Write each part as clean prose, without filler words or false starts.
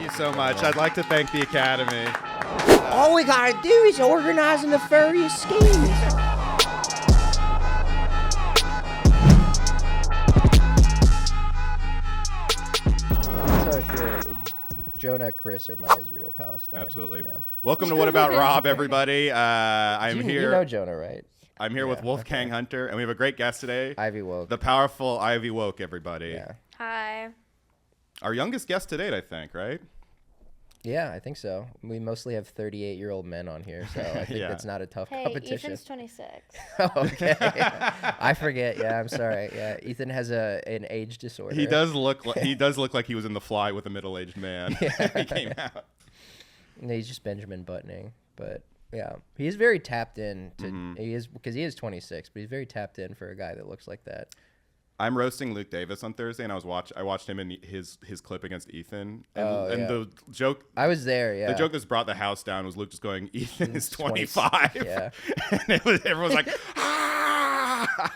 you so much. I'd like to thank the Academy. All we gotta do is organize the nefarious schemes. So if you're Jonah, Chris, or my Israel Palestine. Absolutely. Yeah. Welcome to What About Rob, everybody. I'm here. You know Jonah, right? I'm here with Wolfgang Hunter, and we have a great guest today. Ivy Wolk. The powerful Ivy Wolk, everybody. Yeah. Hi. Our youngest guest to date, I think, right? Yeah, I think so. We mostly have 38-year-old men on here, so I think that's not a tough Hey, competition. Ethan's 26. Okay. I forget. Yeah, I'm sorry. Yeah, Ethan has an age disorder. He does look like he was in The Fly with a middle-aged man. He came out. No, he's just Benjamin Buttoning, but yeah, he is very tapped in to. He is because he is 26, but he's very tapped in for a guy that looks like that. I'm roasting Luke Davis on Thursday, and I watched him in his clip against Ethan, and the joke. I was there. Yeah. The joke that's brought the house down was Luke just going, "Ethan is 25." Yeah. And everyone's like, "Ah!"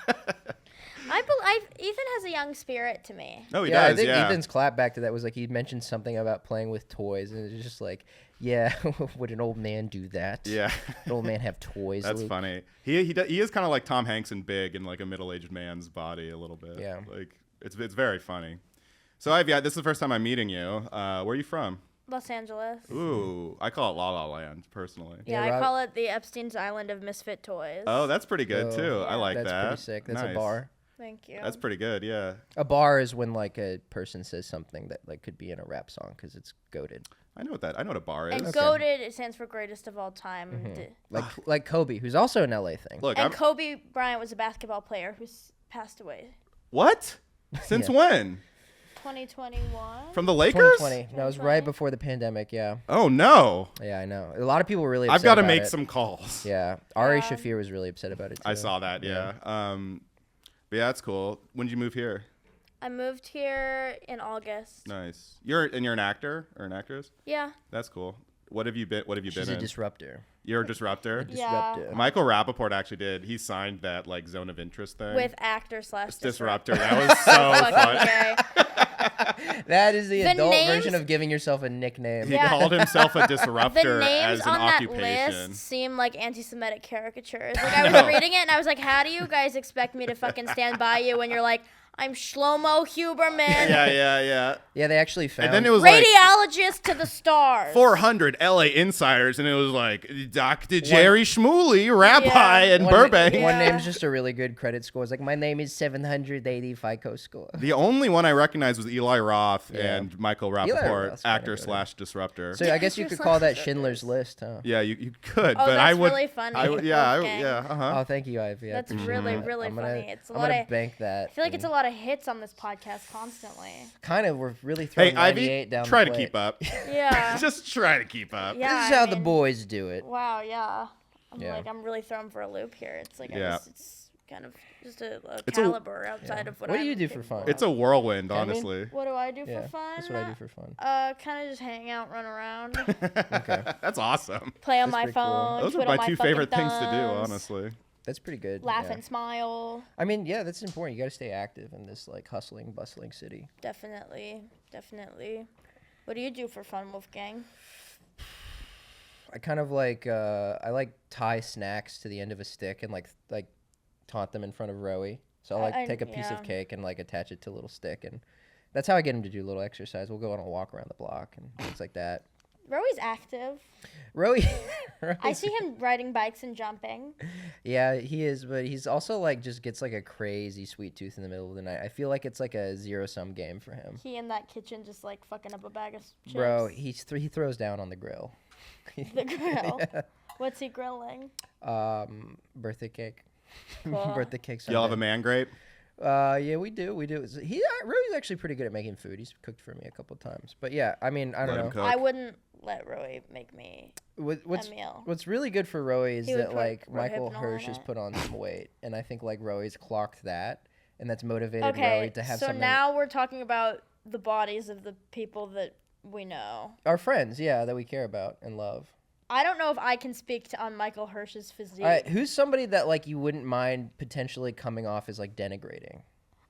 Ethan has a young spirit to me. No, he Yeah, does. I think yeah. Ethan's clap back to that was like he mentioned something about playing with toys, and it's just like, yeah, would an old man do that? Yeah. An old man have toys? That's Luke? funny. He is kind of like Tom Hanks and big in like a middle-aged man's body a little bit. Yeah. Like it's very funny. So Ivy, this is the first time I'm meeting you. Where are you from? Los Angeles. Ooh, I call it La La Land personally. Yeah, Yeah, I call it the Epstein's Island of Misfit Toys. Oh, that's pretty good too. I like That's that. pretty sick. That's Nice. a bar. Thank you. That's pretty good. Yeah. A bar is when like a person says something that like could be in a rap song because it's goated. I know what a bar is. And goated, it stands for greatest of all time. Like Kobe, who's also an LA thing. Look, And Kobe Bryant was a basketball player who's passed away. what? Since Yeah. when? 2021. From the Lakers? 2020. That was right before the pandemic. Yeah. Oh no. Yeah, I know. A lot of people were really. I've upset got to about make it. some calls. Yeah, Ari Shafir was really upset about it too. I saw that. Yeah. But yeah, that's cool. When did you move here? I moved here in August. Nice. You're an actor or an actress? Yeah. That's cool. What have you been She's in? a disruptor. You're a disruptor? Yeah. Disruptor. Michael Rappaport actually did. He signed that like zone of interest thing. With actor / disruptor. That was so Fucking fun. gay. That is the adult names- version of giving yourself a nickname. He Yeah. called himself a The disruptor names as an on that occupation. list seem like anti-Semitic caricatures. Like I was reading it and I was like, how do you guys expect me to fucking stand by you when you're like, I'm Shlomo Huberman, Yeah. Yeah, they actually found. And then it was like radiologist to the stars. 400 LA insiders, and it was like Dr. Jerry Schmooley, rabbi in Burbank. One name's just a really good credit score. It's like, my name is 780 FICO score. The only one I recognized was Eli Roth Yeah. and Michael Eli Rappaport, Roth's kinda actor good. / disruptor. So I guess you could call that Schindler's List, huh? Yeah, you could, Oh, but I that's would. really funny. Yeah. Wolfgang. Oh, thank you, Ivy. I That's appreciate really, it. really I'm gonna, funny. It's a I'm lot gonna of. bank that. I feel like it's a lot of hits on this podcast constantly. Kind of. We're really throwing Hey, Ivy, 98 down try the to plate. keep up. Yeah. Just try to keep up. Yeah. This is I how the mean, boys do it. Wow. Yeah. Yeah. I'm really thrown for a loop here. It's like Yeah. it's kind of just a It's a- caliber outside of what. What do I'm you do for capable fun? of. It's a whirlwind, I mean- honestly. What do I do Yeah, for fun? that's what I do for fun. Kind of just hang out, run around, Okay. That's awesome. play on That's my pretty cool. phone. Those are twiddle my two fucking favorite things to do, thumbs, honestly. That's pretty good. Laugh yeah. and smile. I mean, yeah, that's important. You got to stay active in this like hustling, bustling city. Definitely. What do you do for fun, Wolfgang? I kind of like I like tie snacks to the end of a stick and like taunt them in front of Rowie. So I'll like take a piece of cake and like attach it to a little stick, and that's how I get him to do a little exercise. We'll go on a walk around the block and things like that. Rowie's active. Rowie, I see him riding bikes and jumping. yeah, he is, but he's also like just gets like a crazy sweet tooth in the middle of the night. I feel like it's like a zero-sum game for him. He in that kitchen just like fucking up a bag of chips. Bro, he throws down on the grill. The grill. What's he grilling? Birthday cake. Cool. Birthday cake. Y'all have a Sunday. man grape? Yeah, we do. So Rowie's actually pretty good at making food. He's cooked for me a couple times. But yeah, I mean, I don't Let him know. cook. I wouldn't let Rowie make me What's a meal. what's really good for Rowie is He would that put like Michael Rohypnol in Hirsch has it. put on some weight, and I think like Rowie's clocked that, and that's motivated Okay, Rowie to have so something. now we're talking about the bodies of the people that we know. Our friends, yeah, that we care about and love. I don't know if I can speak on Michael Hirsch's physique. All right, who's somebody that like you wouldn't mind potentially coming off as like denigrating?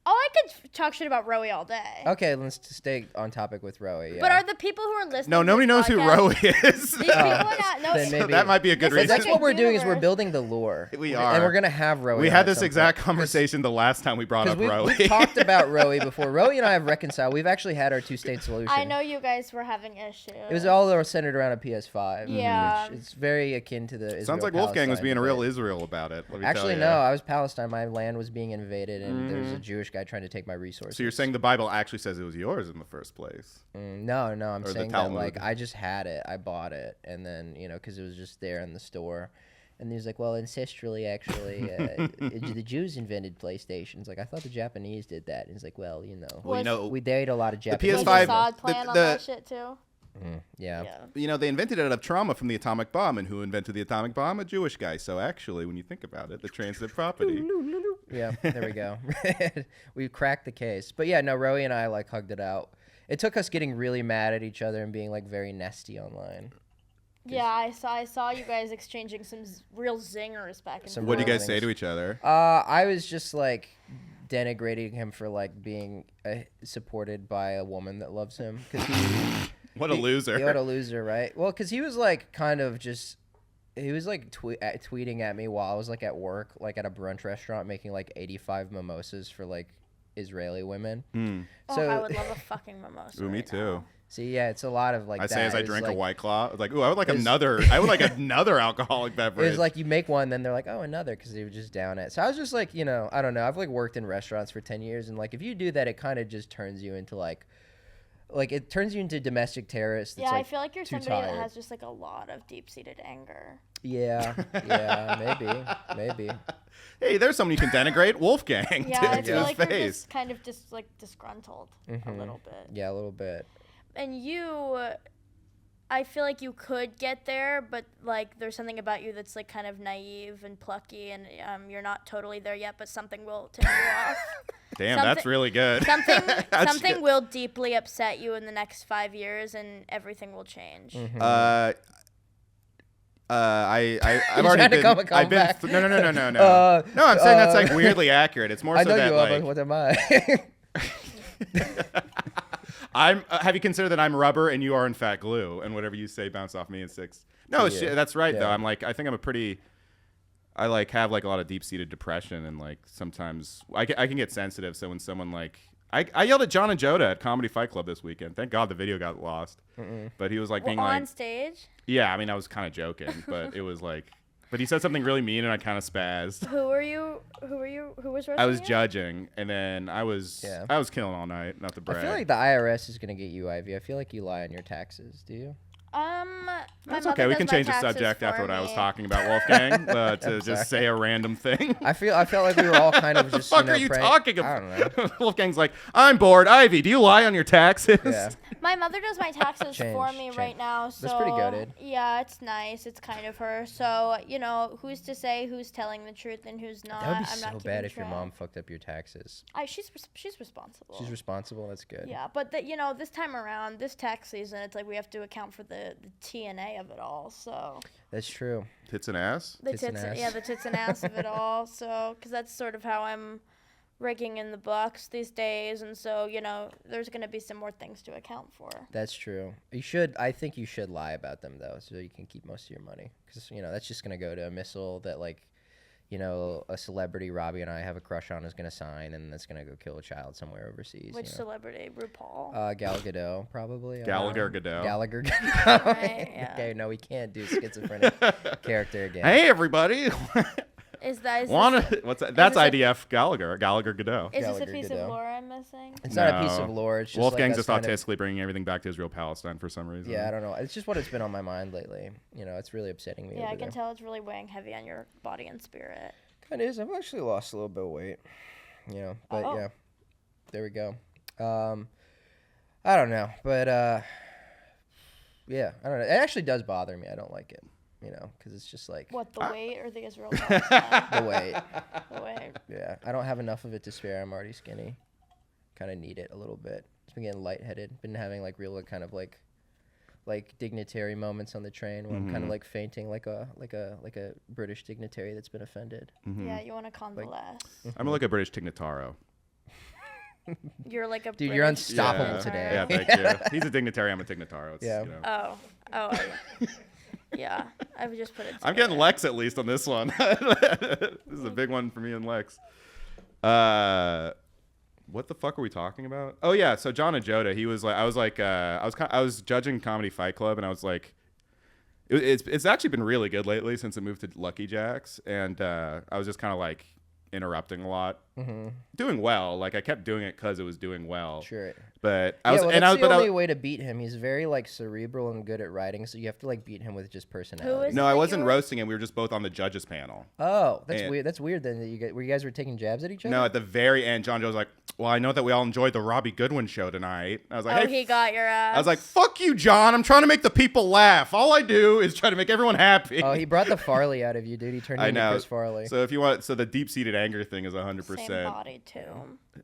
Oh, I I could talk shit about Rowie all day. Okay, let's stay on topic with Rowie. Yeah. But are the people who are listening? No, nobody knows who Rowie is. These people are not. No, Then maybe- that might be a good reason. That's what we're doing is we're building the lore. We are. And we're going to have Rowie. We had this exact conversation the last time we brought up Rowie. We've talked about Rowie before. Rowie and I have reconciled. We've actually had our two-state solution. I know you guys were having issues. It was all centered around a PS5. Yeah. Which it's very akin to the Sounds like Wolfgang was being a real Israel about it. Actually, no. I was Palestine. My land was being invaded, and there was a Jewish guy trying to take my resources. So you're saying the Bible actually says it was yours in the first place? No. I'm saying that, like, I just had it. I bought it, and then, because it was just there in the store. And he's like, well, ancestrally, actually, the Jews invented PlayStations. Like, I thought the Japanese did that. And he's like, well, we dated a lot of Japanese. The PS5, Assad plan on that shit too. Yeah. They invented it out of trauma from the atomic bomb, and who invented the atomic bomb? A Jewish guy. So actually, when you think about it, the transitive property. Yeah, there we go. We cracked the case. But yeah, no, Rowie and I like hugged it out. It took us getting really mad at each other and being like very nesty online. Yeah, I saw you guys exchanging some real zingers back and forth. What do you guys say to each other? I was just like denigrating him for like being supported by a woman that loves him. What a loser. What a loser, right? Well, because he was like kind of just, he was like tweeting at me while I was like at work, like at a brunch restaurant, making like 85 mimosas for like Israeli women. So I would love a fucking mimosa. Ooh, me right too. now. See, yeah, it's a lot of like. I say as I drink like, a White Claw, like, ooh, I would like another. I would like another alcoholic beverage. It was like you make one, then they're like, oh, another, because they were just down it. So I was just like, I don't know. I've like worked in restaurants for 10 years, and like if you do that, it kind of just turns you into like it turns you into domestic terrorist. Yeah, I feel like you're somebody that has just like a lot of deep-seated anger. Yeah, maybe. Hey, there's someone you can denigrate, Wolfgang. Yeah, I to feel his like face. you're just kind of just like disgruntled a little bit. Yeah, a little bit. And you, I feel like you could get there, but like there's something about you that's like kind of naive and plucky, and you're not totally there yet, but something will tip you off. Damn, that's really good. Something will deeply upset you in the next 5 years, and everything will change. I've already been. I've been. No. No, I'm saying that's like weirdly accurate. It's more so that like. What am I? Have you considered that I'm rubber and you are in fact glue, and whatever you say bounce off me in 6? No, that's right though. I'm like, I think I'm a pretty. I like have like a lot of deep-seated depression, and like sometimes I can get sensitive. So when someone like I yelled at John and Joda at Comedy Fight Club this weekend. Thank God the video got lost. But he was like being on like stage. Yeah, I mean I was kind of joking, but it was like. But he said something really mean, and I kind of spazzed. Who were you? Who was roasting I was you? judging, and then I was killing all night, not to brag. I feel like the IRS is gonna get you, Ivy. I feel like you lie on your taxes. Do you? That's okay. We can change the subject after what I was talking about, Wolfgang, to just say a random thing. I felt like we were all kind of just. What the fuck are you talking about? I don't know. Wolfgang's like, I'm bored. Ivy, do you lie on your taxes? Yeah. My mother does my taxes for me right now, so that's pretty good. Yeah, it's nice. It's kind of her. So who's to say who's telling the truth and who's not? That would be I'm so not bad if track. your mom fucked up your taxes. She's responsible. She's responsible. That's good. Yeah, but this time around, this tax season, it's like we have to account for the TNA of it all. So that's true. Tits and ass. The tits and ass of it all. So because that's sort of how I'm raking in the bucks these days, and so there's going to be some more things to account for. That's true. I think you should lie about them though, so you can keep most of your money, because that's just going to go to a missile that a celebrity Robbie and I have a crush on is going to sign, and that's going to go kill a child somewhere overseas. Which celebrity? RuPaul? Gal Gadot, probably. Gallagher Gadot. Right, yeah. Okay, no, we can't do schizophrenic character again. Hey, everybody. What's that? That's IDF Gallagher Gadot. Is this a piece of lore I'm missing? It's not a piece of lore. It's just Wolfgang's just autistically bringing everything back to Israel Palestine for some reason. Yeah, I don't know. It's just what it's been on my mind lately. It's really upsetting me. Yeah, I can tell it's really weighing heavy on your body and spirit. It is. I've actually lost a little bit of weight. But yeah, there we go. I don't know, but yeah, I don't know. It actually does bother me. I don't like it. Because it's just like... What, the weight or the Israel Palestine? The weight. The weight. Yeah, I don't have enough of it to spare. I'm already skinny. Kind of need it a little bit. It's been getting lightheaded. Been having like real kind of like dignitary moments on the train where I'm kind of like fainting like a British dignitary that's been offended. Yeah, you want to convalesce. I'm like a British Tignataro. You're like a Dude, British you're unstoppable dignitary. today. Yeah, thank you. He's a dignitary. I'm a dignitaro. It's, Yeah. You know. Oh. Yeah, I would just put it together. I'm getting Lex at least on this one. This is a big one for me and Lex. What the fuck are we talking about? Oh yeah, so John and Joda. He was like, I was judging Comedy Fight Club, and I was like, it's actually been really good lately since it moved to Lucky Jacks, and I was just kind of like interrupting a lot, doing well. Like I kept doing it because it was doing well. Sure. But That's the only way to beat him. He's very like cerebral and good at writing, so you have to like beat him with just personality. No, I wasn't roasting him. We were just both on the judges panel. Oh, that's weird. That's weird. Then that you guys were taking jabs at each other. No, at the very end, John Joe was like, "Well, I know that we all enjoyed the Robbie Goodwin show tonight." I was like, "Oh, hey, he got your ass." I was like, "Fuck you, John. I'm trying to make the people laugh. All I do is try to make everyone happy." Oh, he brought the Farley out of you, dude. He turned you into Chris Farley. So if you want, the deep-seated anger thing is 100%. Same body too.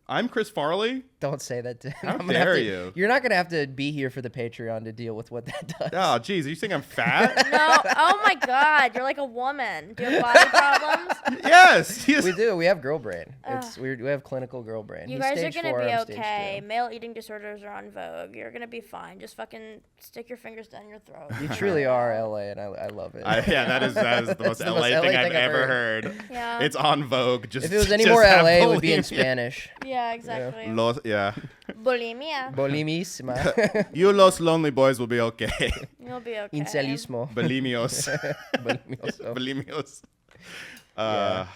I'm Chris Farley. Don't say that to him. How dare you? You're not gonna have to be here for the Patreon to deal with what that does. Oh, geez, you think I'm fat? No. Oh my God, you're like a woman. Do you have body problems? Yes. We do. We have girl brain. We have clinical girl brain. You guys are gonna be okay. Male eating disorders are on vogue. You're gonna be fine. Just fucking stick your fingers down your throat. You truly are LA, and I love it. Yeah, that is the most LA thing I've ever heard. Yeah. It's on Vogue. Just if it was any more LA, it would be in Spanish. Yeah, exactly. Yeah. Bulimia. Bulimísima. You los lonely boys will be okay. You'll be okay. Incelismo. Bulimios. Bulimios. Bulimios.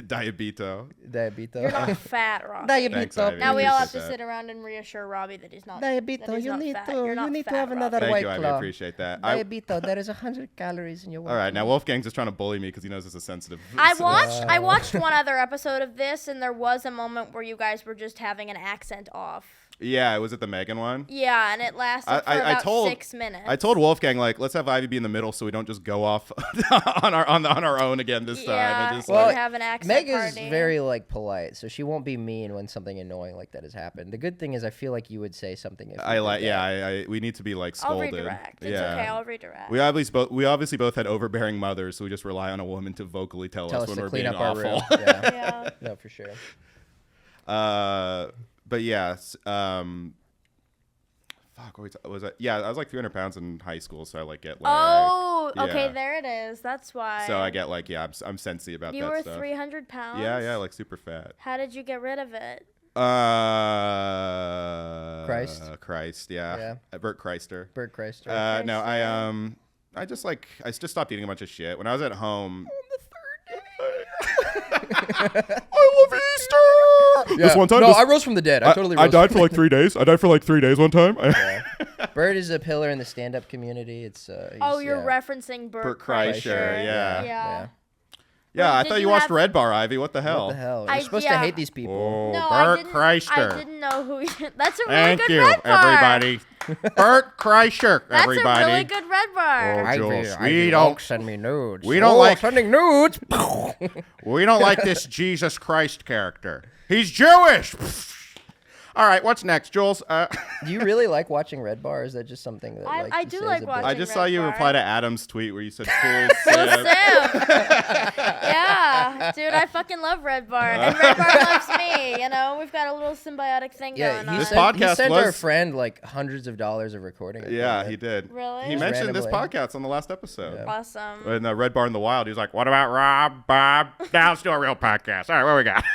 Diabito. You're not fat, Robbie. Diabito. Now we all have to sit around and reassure Robbie that he's not. Diabito, you need to have another Thank White you, Claw. I appreciate that. Diabito, there is 100 calories in your White All right, Claw. now Wolfgang's just trying to bully me because he knows it's a sensitive. I watched one other episode of this, and there was a moment where you guys were just having an accent off. Yeah, was it the Megan one? Yeah, and it lasted for about 6 minutes. I told Wolfgang, like, let's have Ivy be in the middle so we don't just go off on our own again this time. And just, well, have an accent Meg party. is very like polite, so she won't be mean when something annoying like that has happened. The good thing is, I feel like you would say something. If we need to be like scolded. I'll redirect. It's okay. I'll redirect. We obviously both had overbearing mothers, so we just rely on a woman to vocally tell us when we're being awful. Yeah. No, for sure. But yes. Fuck, what was that? Yeah, I was like 300 pounds in high school, so I like get like. Oh, okay, there it is. That's why. So I get like, I'm sensy about that stuff. You were 300 pounds? Yeah, like super fat. How did you get rid of it? Christ, yeah. Bert Chrysler. No, I just stopped eating a bunch of shit. When I was at home. I love Easter. Yeah. This one time. I rose from the dead. I died for like 3 days. I died for like 3 days one time. Bert is a pillar in the stand-up community. It's. You're referencing Bert Kreischer. Yeah. Yeah, I thought you watched Redbar, Ivy. What the hell? What the hell? You're supposed to hate these people. Oh, no, Bert Kreischer. I didn't know who. That's a really Thank good you, Redbar. everybody. Bert Kreischer, everybody. That's a really good Redbar. Oh, Jules, we don't send me nudes. We don't like sending nudes. We don't like this Jesus Christ character. He's Jewish. All right, what's next, Jules? Do you really like watching Redbar, or is that just something that I do like watching I just saw you reply to Adam's tweet where you said cool Sim. Yeah, dude, I fucking love Redbar, and Redbar loves me. You know, we've got a little symbiotic thing going on. This podcast he sent our friend like hundreds of dollars of recording. Yeah, he did. Really? He mentioned this podcast on the last episode. Yeah. Awesome. In Redbar in the Wild, he was like, "What about Rob, Bob? Now let's do a real podcast." All right, what we got?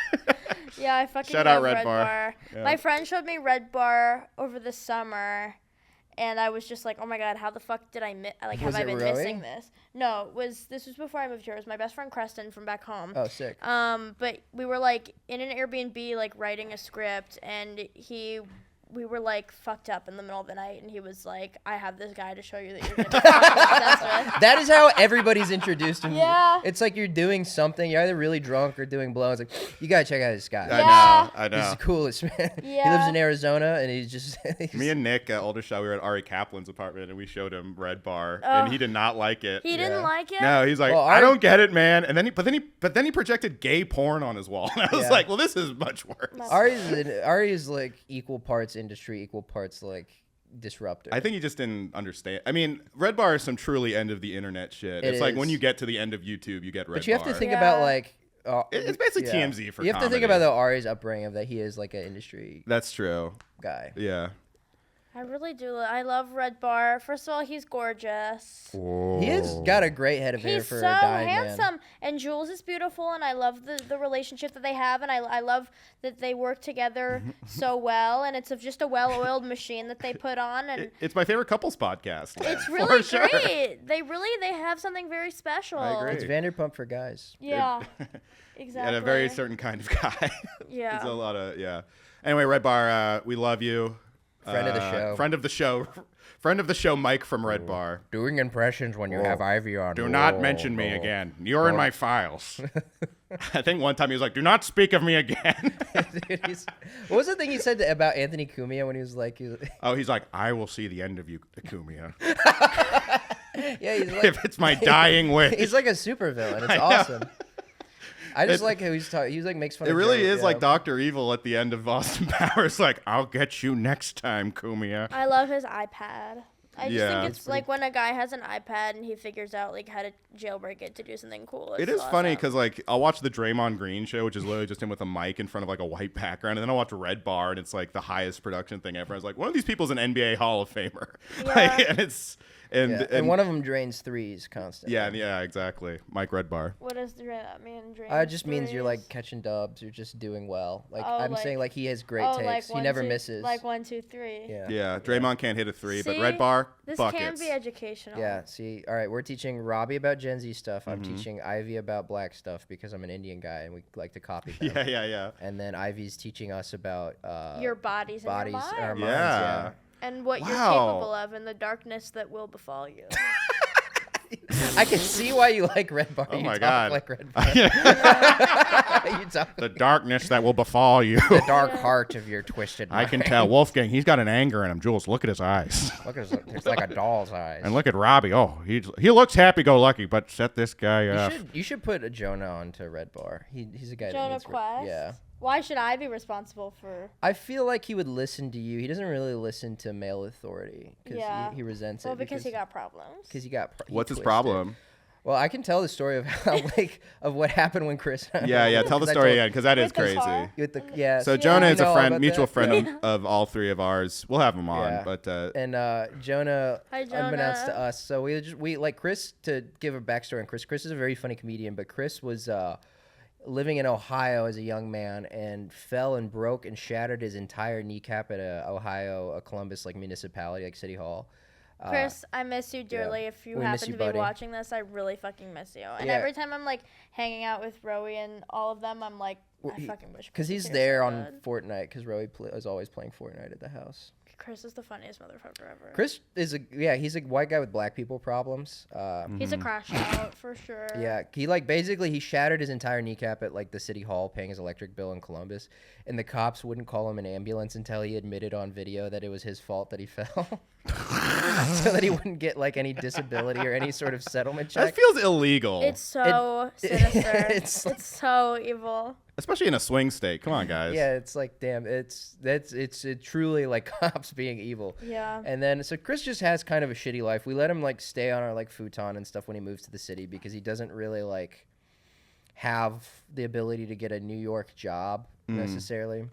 Yeah, I fucking Shout love out Redbar. Yeah. My friend showed me Redbar over the summer, and I was just like, "Oh my god, how the fuck did I have I been missing this?" No, this was before I moved here. It was my best friend Creston from back home. Oh, sick. But we were like in an Airbnb, like writing a script, and we were like fucked up in the middle of the night, and he was like, "I have this guy to show you that you're gonna be obsessed with." That is how everybody's introduced to me. Yeah. It's like you're doing something. You're either really drunk or doing blow. It's like, you gotta check out this guy. I know. He's the coolest man. Yeah. He lives in Arizona, and he's just. Me and Nick at Aldershot, we were at Ari Kaplan's apartment, and we showed him Redbar, and he did not like it. He didn't like it. No, he's like, I don't get it, man. And then but then he projected gay porn on his wall, and I was like, well, this is much worse. Ari is like equal parts industry, equal parts like disruptor. I think he just didn't understand. I mean, Redbar is some truly end of the internet shit. It's like when you get to the end of YouTube, you get Redbar. But you have to think about like It's basically TMZ for You have comedy. to think about the Ari's upbringing of that he is like an industry. That's true. Guy. Yeah. I really do. I love Redbar. First of all, he's gorgeous. Whoa. He has got a great head of hair for a dying man. He's so handsome. And Jules is beautiful, and I love the relationship that they have, and I love that they work together so well, and it's just a well-oiled machine that they put on. And it's my favorite couples podcast. It's really great. They have something very special. I agree. It's Vanderpump for guys. Yeah, exactly. And a very certain kind of guy. Yeah. It's a lot of, Anyway, Redbar, we love you. Friend of the show. Friend of the show, Mike from Redbar. Doing impressions when you have Ivory on. Do not mention me again. You're in my files. I think one time he was like, "Do not speak of me again." Dude, what was the thing he said about Anthony Cumia when he was like? He's like, "I will see the end of you, Cumia." Yeah, he's like, if it's my dying wish. He's like a supervillain. It's awesome. I just like how he's talking. He's like makes fun. It of really Joe, is like Dr. Evil at the end of Austin Powers. Like, I'll get you next time, Cumia. I love his iPad. I just think it's like when a guy has an iPad and he figures out like how to jailbreak it to do something cool. It is funny because like I'll watch the Draymond Green show, which is literally just him with a mic in front of like a white background, and then I'll watch Redbar, and it's like the highest production thing ever. I was like, one of these people's an NBA Hall of Famer, and it's. And one of them drains threes constantly. Yeah, exactly. Mike Redbar. What does that mean? It just means you're like catching dubs. You're just doing well. Like saying, like he has great takes. He never misses. Like 1, 2, 3. Yeah. Draymond can't hit a three, but Redbar this buckets. Can be educational. Yeah. See, all right, we're teaching Robbie about Gen Z stuff. I'm teaching Ivy about black stuff because I'm an Indian guy and we like to copy them. Yeah. And then Ivy's teaching us about your bodies and your our minds. Yeah. And what you're capable of and the darkness that will befall you. I can see why you like Redbar. Oh my God. Like Redbar. The darkness that will befall you. The dark heart of your twisted mind. I can tell. Wolfgang, he's got an anger in him. Jules, look at his eyes. Look at his, it's like a doll's eyes. And look at Robbie. Oh, he looks happy-go-lucky, but set this guy up. You should put a Jonah onto Redbar. He's a guy that needs Quest? Yeah. Why should I be responsible for? I feel like he would listen to you. He doesn't really listen to male authority because he resents it. Well, because he got problems. Because he got. What's his problem? Well, I can tell the story of how of what happened when Chris. Yeah. Tell the story again because that is crazy. So Jonah is a friend, mutual friend of all three of ours. We'll have him on, but Jonah, Hi, Jonah, unbeknownst to us, so we like Chris to give a backstory on Chris. Chris is a very funny comedian, but Chris was living in Ohio as a young man and fell and broke and shattered his entire kneecap at a Columbus like municipality, like City Hall. Chris, I miss you dearly. Yeah. If you happen to be watching this, I really fucking miss you. And every time I'm like hanging out with Rowie and all of them, I'm like, I fucking wish. Because he's there on Fortnite. Because Rowie is always playing Fortnite at the house. Chris is the funniest motherfucker ever. Chris is he's a white guy with black people problems. He's a crash out for sure. Yeah, he shattered his entire kneecap at like the city hall paying his electric bill in Columbus, and the cops wouldn't call him an ambulance until he admitted on video that it was his fault that he fell. So that he wouldn't get like any disability or any sort of settlement check. That feels illegal. It's so sinister. It's so evil. Especially in a swing state. Come on, guys. Yeah, it's like, damn, it's truly like cops being evil. Yeah. And then so Chris just has kind of a shitty life. We let him like stay on our like futon and stuff when he moves to the city because he doesn't really like have the ability to get a New York job necessarily.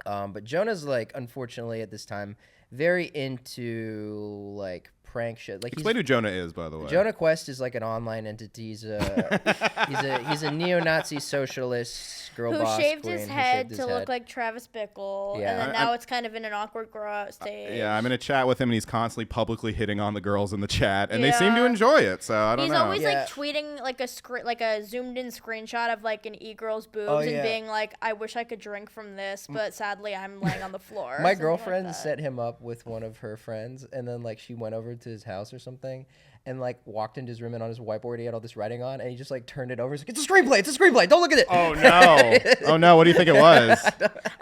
But Jonah's like, unfortunately at this time, very into like prank shit. Like, explain who Jonah is, by the way. Jonah Quest is like an online entity. He's a neo-Nazi socialist girl boss who shaved his head to look like Travis Bickle, and then now it's kind of in an awkward stage. I'm in a chat with him, and he's constantly publicly hitting on the girls in the chat, and they seem to enjoy it. So I don't know. He's always like tweeting like a zoomed-in screenshot of like an e-girl's boobs and being like, "I wish I could drink from this, but sadly I'm laying on the floor." My girlfriend set him up with one of her friends, and then like she went over to his house or something and like walked into his room, and on his whiteboard he had all this writing on, and he just like turned it over. He's like, it's a screenplay, don't look at it. Oh no, what do you think it was?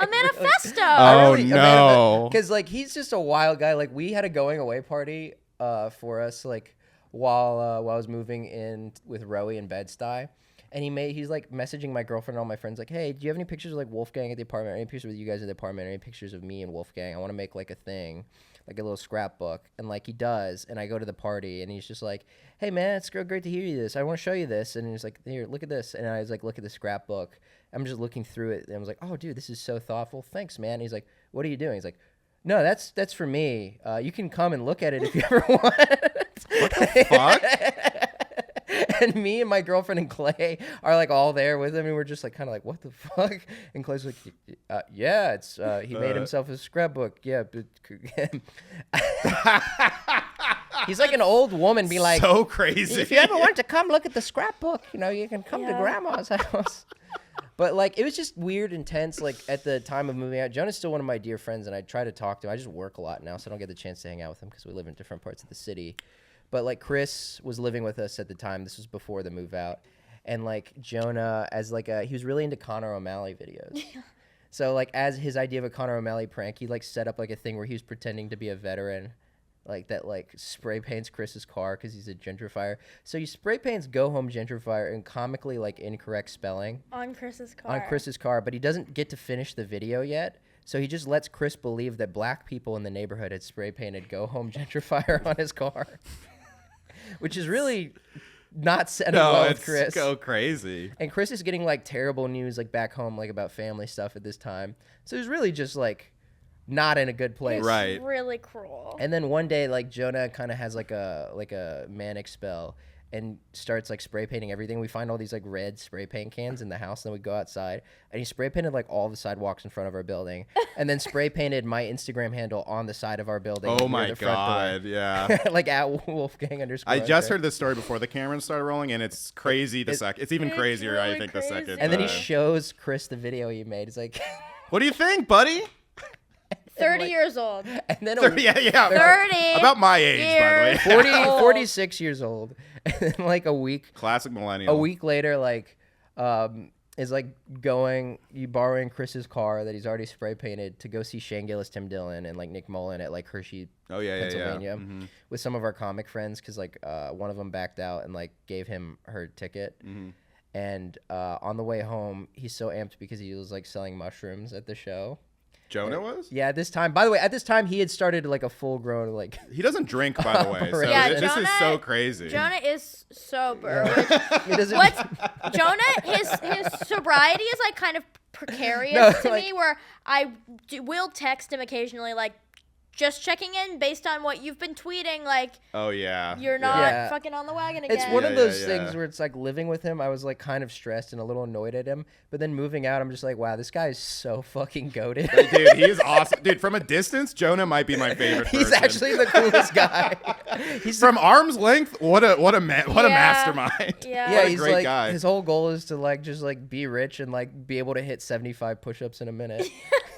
A manifesto. Oh no, because like he's just a wild guy. Like we had a going away party for us like while I was moving in with Rowie and Bed-Stuy. And he's like messaging my girlfriend and all my friends like, hey, do you have any pictures of like Wolfgang at the apartment, or any pictures with you guys at the apartment, or any pictures of me and Wolfgang? I want to make like a thing. like a little scrapbook, and like he does, and I go to the party, and he's just like, hey man, it's great to hear you this. I want to show you this, and he's like, here, look at this, and I was like, look at the scrapbook. I'm just looking through it, and I was like, oh dude, this is so thoughtful. Thanks, man. And he's like, what are you doing? He's like, no, that's for me. You can come and look at it if you ever want. What the fuck? And me and my girlfriend and Clay are like all there with him, and we're just like kind of like, what the fuck? And Clay's like, yeah, it's he made himself a scrapbook. Yeah, but he's like an old woman, be like, so crazy. If you ever want to come look at the scrapbook, you know, you can come to grandma's house. But like, it was just weird, intense. Like at the time of moving out, Jonah's still one of my dear friends, and I try to talk to him. I just work a lot now, so I don't get the chance to hang out with him because we live in different parts of the city. But like Chris was living with us at the time. This was before the move out, and like Jonah, as like he was really into Conor O'Malley videos. So like as his idea of a Conor O'Malley prank, he like set up like a thing where he was pretending to be a veteran, like that like spray paints Chris's car because he's a gentrifier. So he spray paints "Go Home Gentrifier" in comically like incorrect spelling on Chris's car. But he doesn't get to finish the video yet. So he just lets Chris believe that black people in the neighborhood had spray painted "Go Home Gentrifier" on his car. Which is really not setting well with Chris. So crazy. And Chris is getting like terrible news like back home, like about family stuff at this time. So he's really just like not in a good place. It's really cruel. And then one day, like Jonah kind of has like a manic spell and starts like spray painting everything. We find all these like red spray paint cans in the house, and then we go outside, and he spray painted like all the sidewalks in front of our building, and then spray painted my Instagram handle on the side of our building. Oh my god, yeah. Like at Wolfgang _. I just heard this story before the cameras started rolling, and it's crazy. It's even crazier, really I think, the second. And then he shows Chris the video he made. He's like, "What do you think, buddy?" 30 years old. And then 30. About my age, by the way. 46 years old. And then like a week. Classic millennial. A week later, like, is like borrowing Chris's car that he's already spray painted to go see Shane Gillis, Tim Dillon, and like Nick Mullen at like Hershey, Pennsylvania, Mm-hmm. with some of our comic friends, because like one of them backed out and like gave him her ticket. Mm-hmm. And on the way home, he's so amped because he was like selling mushrooms at the show. Jonah was? Yeah, at this time. By the way, at this time, he had started like a full-grown like. He doesn't drink, by the way. So yeah, this is so crazy. Jonah is sober. Yeah. His sobriety is like kind of precarious to me, where I will text him occasionally, like, just checking in based on what you've been tweeting, like, oh yeah, you're not fucking on the wagon again. It's one of those things where it's like living with him, I was like kind of stressed and a little annoyed at him, but then moving out, I'm just like, wow, this guy is so fucking goated. Dude, he is awesome. Dude, from a distance, Jonah might be my favorite person. He's actually the coolest guy. He's from arm's length. What a mastermind. Yeah, yeah, what a he's great like guy. His whole goal is to like just like be rich and like be able to hit 75 push-ups in a minute.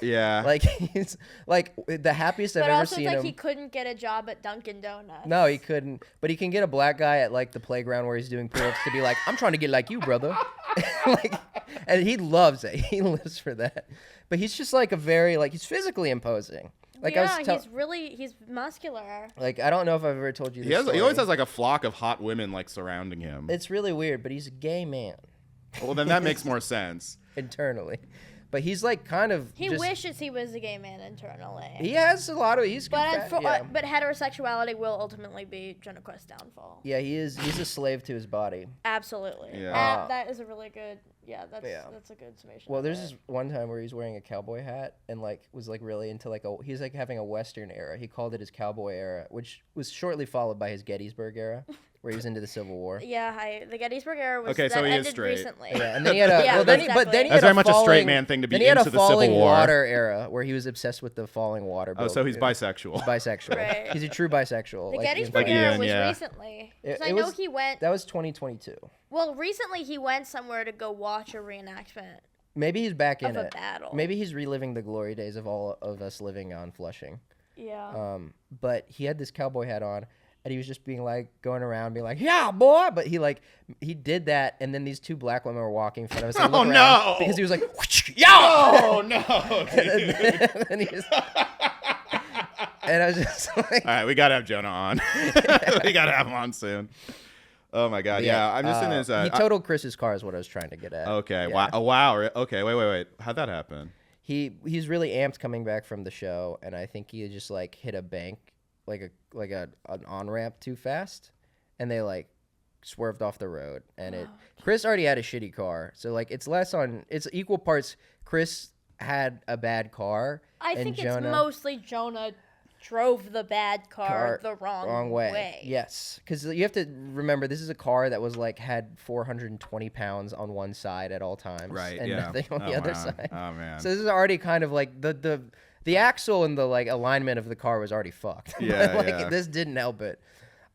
Yeah. Like he's like the happiest I've ever seen him. But also, like, he couldn't get a job at Dunkin' Donuts. No, he couldn't. But he can get a black guy at like the playground where he's doing pull-ups to be like, I'm trying to get like you, brother. Like, and he loves it. He lives for that. But he's just like a very like he's physically imposing. Like he's muscular. Like I don't know if I've ever told you this. He always has like a flock of hot women like surrounding him. It's really weird, but he's a gay man. Well, then that makes more sense. Internally. But he's like kind of. He wishes he was a gay man internally. He has a lot of. But heterosexuality will ultimately be Jonah Quest's downfall. Yeah, he is. He's a slave to his body. Absolutely. Yeah. That is a really good. Yeah, that's a good summation. Well, there's this one time where he's wearing a cowboy hat and like was like really into like he's like having a Western era. He called it his cowboy era, which was shortly followed by his Gettysburg era, where he was into the Civil War. Yeah, the Gettysburg era was so he ended is straight. recently. Yeah, and then he had a then he that's very much a straight man thing to be into the Civil War. Then he had a falling water era where he was obsessed with the falling water. Oh, so he's bisexual. He's bisexual. Right. He's a true bisexual. The Gettysburg era was recently. I know he went. That was 2022. Well, recently he went somewhere to go watch a reenactment. Maybe he's back in of a battle. Maybe he's reliving the glory days of all of us living on Flushing. Yeah. But he had this cowboy hat on, and he was just being like going around being like, "Yeah, boy!" But he did that, and then these two black women were walking in front of us. Oh no! Because he was like, "Yeah!" Oh no! and he was. And I was just like, all right, we gotta have Jonah on. We gotta have him on soon. Oh my god, yeah. I'm just in his. He totaled Chris's car is what I was trying to get at. Okay, yeah. wow. Okay, wait. How'd that happen? he's really amped coming back from the show, and I think he just like hit a bank, like an on ramp too fast, and they like swerved off the road, and Chris already had a shitty car, so like it's equal parts. Chris had a bad car. I think it's mostly Jonah drove the bad car the wrong way. Yes, because you have to remember this is a car that was like had 420 pounds on one side at all times, right? And yeah. nothing on the other side. Oh man! So this is already kind of like the axle and the like alignment of the car was already fucked. Yeah, This didn't help it.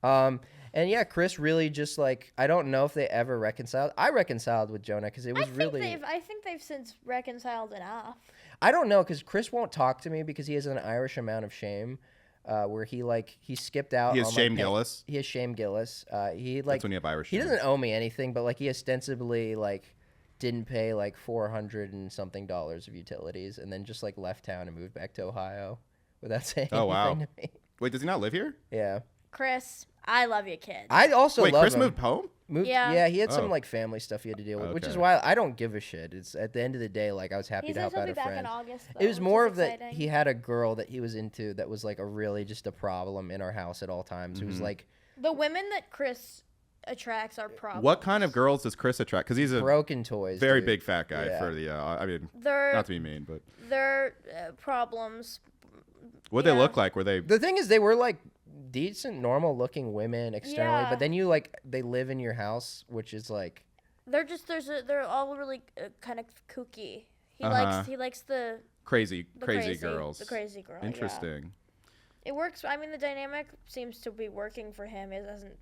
And yeah, Chris really just like I don't know if they ever reconciled. I reconciled with Jonah because it was I think they've since reconciled enough. I don't know because Chris won't talk to me because he has an Irish amount of shame, where he skipped out. He has shame Gillis. He has shame Gillis. He like that's when you have Irish. He doesn't owe me anything, but like he ostensibly like didn't pay like $400 and something of utilities, and then just like left town and moved back to Ohio without saying anything to me. Wait, does he not live here? Yeah. Chris, I love you, kid. I also love Chris him. moved home? Yeah, he had some like family stuff he had to deal with, which is why I don't give a shit. It's at the end of the day, like I was happy to help out a friend. Back in August, though, it was more of that he had a girl that he was into that was like just a problem in our house at all times. It was like the women that Chris attracts are problems. What kind of girls does Chris attract? Because he's a broken toys, very big fat guy for the. I mean, not to be mean, but they're problems. What they look like? Were they? The thing is, they were like decent, normal-looking women externally, but then they live in your house, which is like they're all really kind of kooky. He likes the crazy girls. The crazy girl. Interesting. Yeah. It works. I mean, the dynamic seems to be working for him. He hasn't.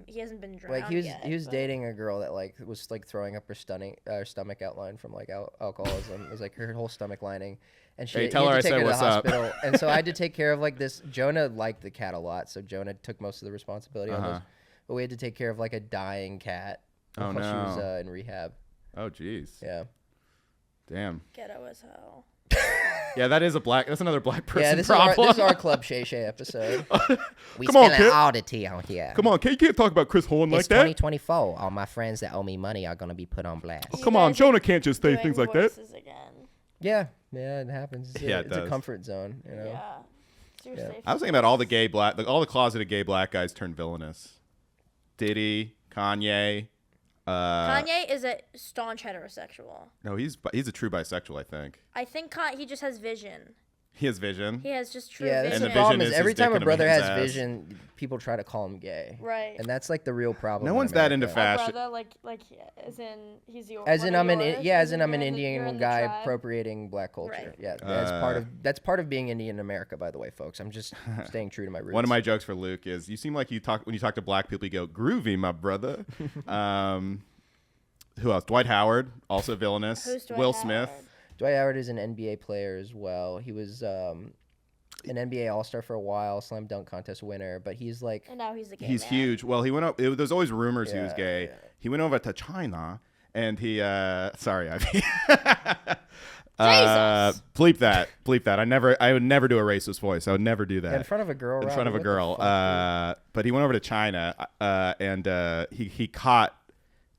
He hasn't been drowned like he was dating a girl that like was like throwing up her stomach outline from like alcoholism. It was like her whole stomach lining. And she tell her had I to take said her to what's the up. hospital. And so I had to take care of like this. Jonah liked the cat a lot, so Jonah took most of the responsibility on those. But we had to take care of like a dying cat while she was in rehab. Oh, jeez. Yeah. Damn. Ghetto as hell. Yeah, that's another black person problem. This is our Club Shay Shay episode. We Come on, spilling all the tea on here. Come on, you can't talk about Chris Horn like it's that. 2024. All my friends that owe me money are going to be put on blast. Oh, come on, Jonah can't just say things like that. Yeah, it happens. It's a comfort zone, you know. Yeah. Seriously. I was thinking about all the closeted gay black guys turned villainous. Diddy, Kanye. Kanye is a staunch heterosexual. No, he's a true bisexual, I think. I think he just has vision. He has vision. He has just true vision. And the problem is every time a brother has vision, people try to call him gay. Right. And that's like the real problem. No one's that into fashion. Brother, like as in he's yours. As in I'm an Indian guy appropriating black culture. Right. Yeah, that's part of being Indian in America, by the way, folks. I'm just staying true to my roots. One of my jokes for Luke is you seem like when you talk to black people, you go groovy, my brother. Who else? Dwight Howard, also villainous. Who's Dwight Will Howard? Smith. Dwight Howard is an NBA player as well. He was an NBA All-Star for a while, slam dunk contest winner, but he's like... And now he's a gay He's man. huge. Well, he went up... There's always rumors he was gay. Yeah. He went over to China, and he... sorry, Ivy. Jesus. Bleep that. I would never do a racist voice. I would never do that. In front of a girl. In front of a girl. But he went over to China, and he caught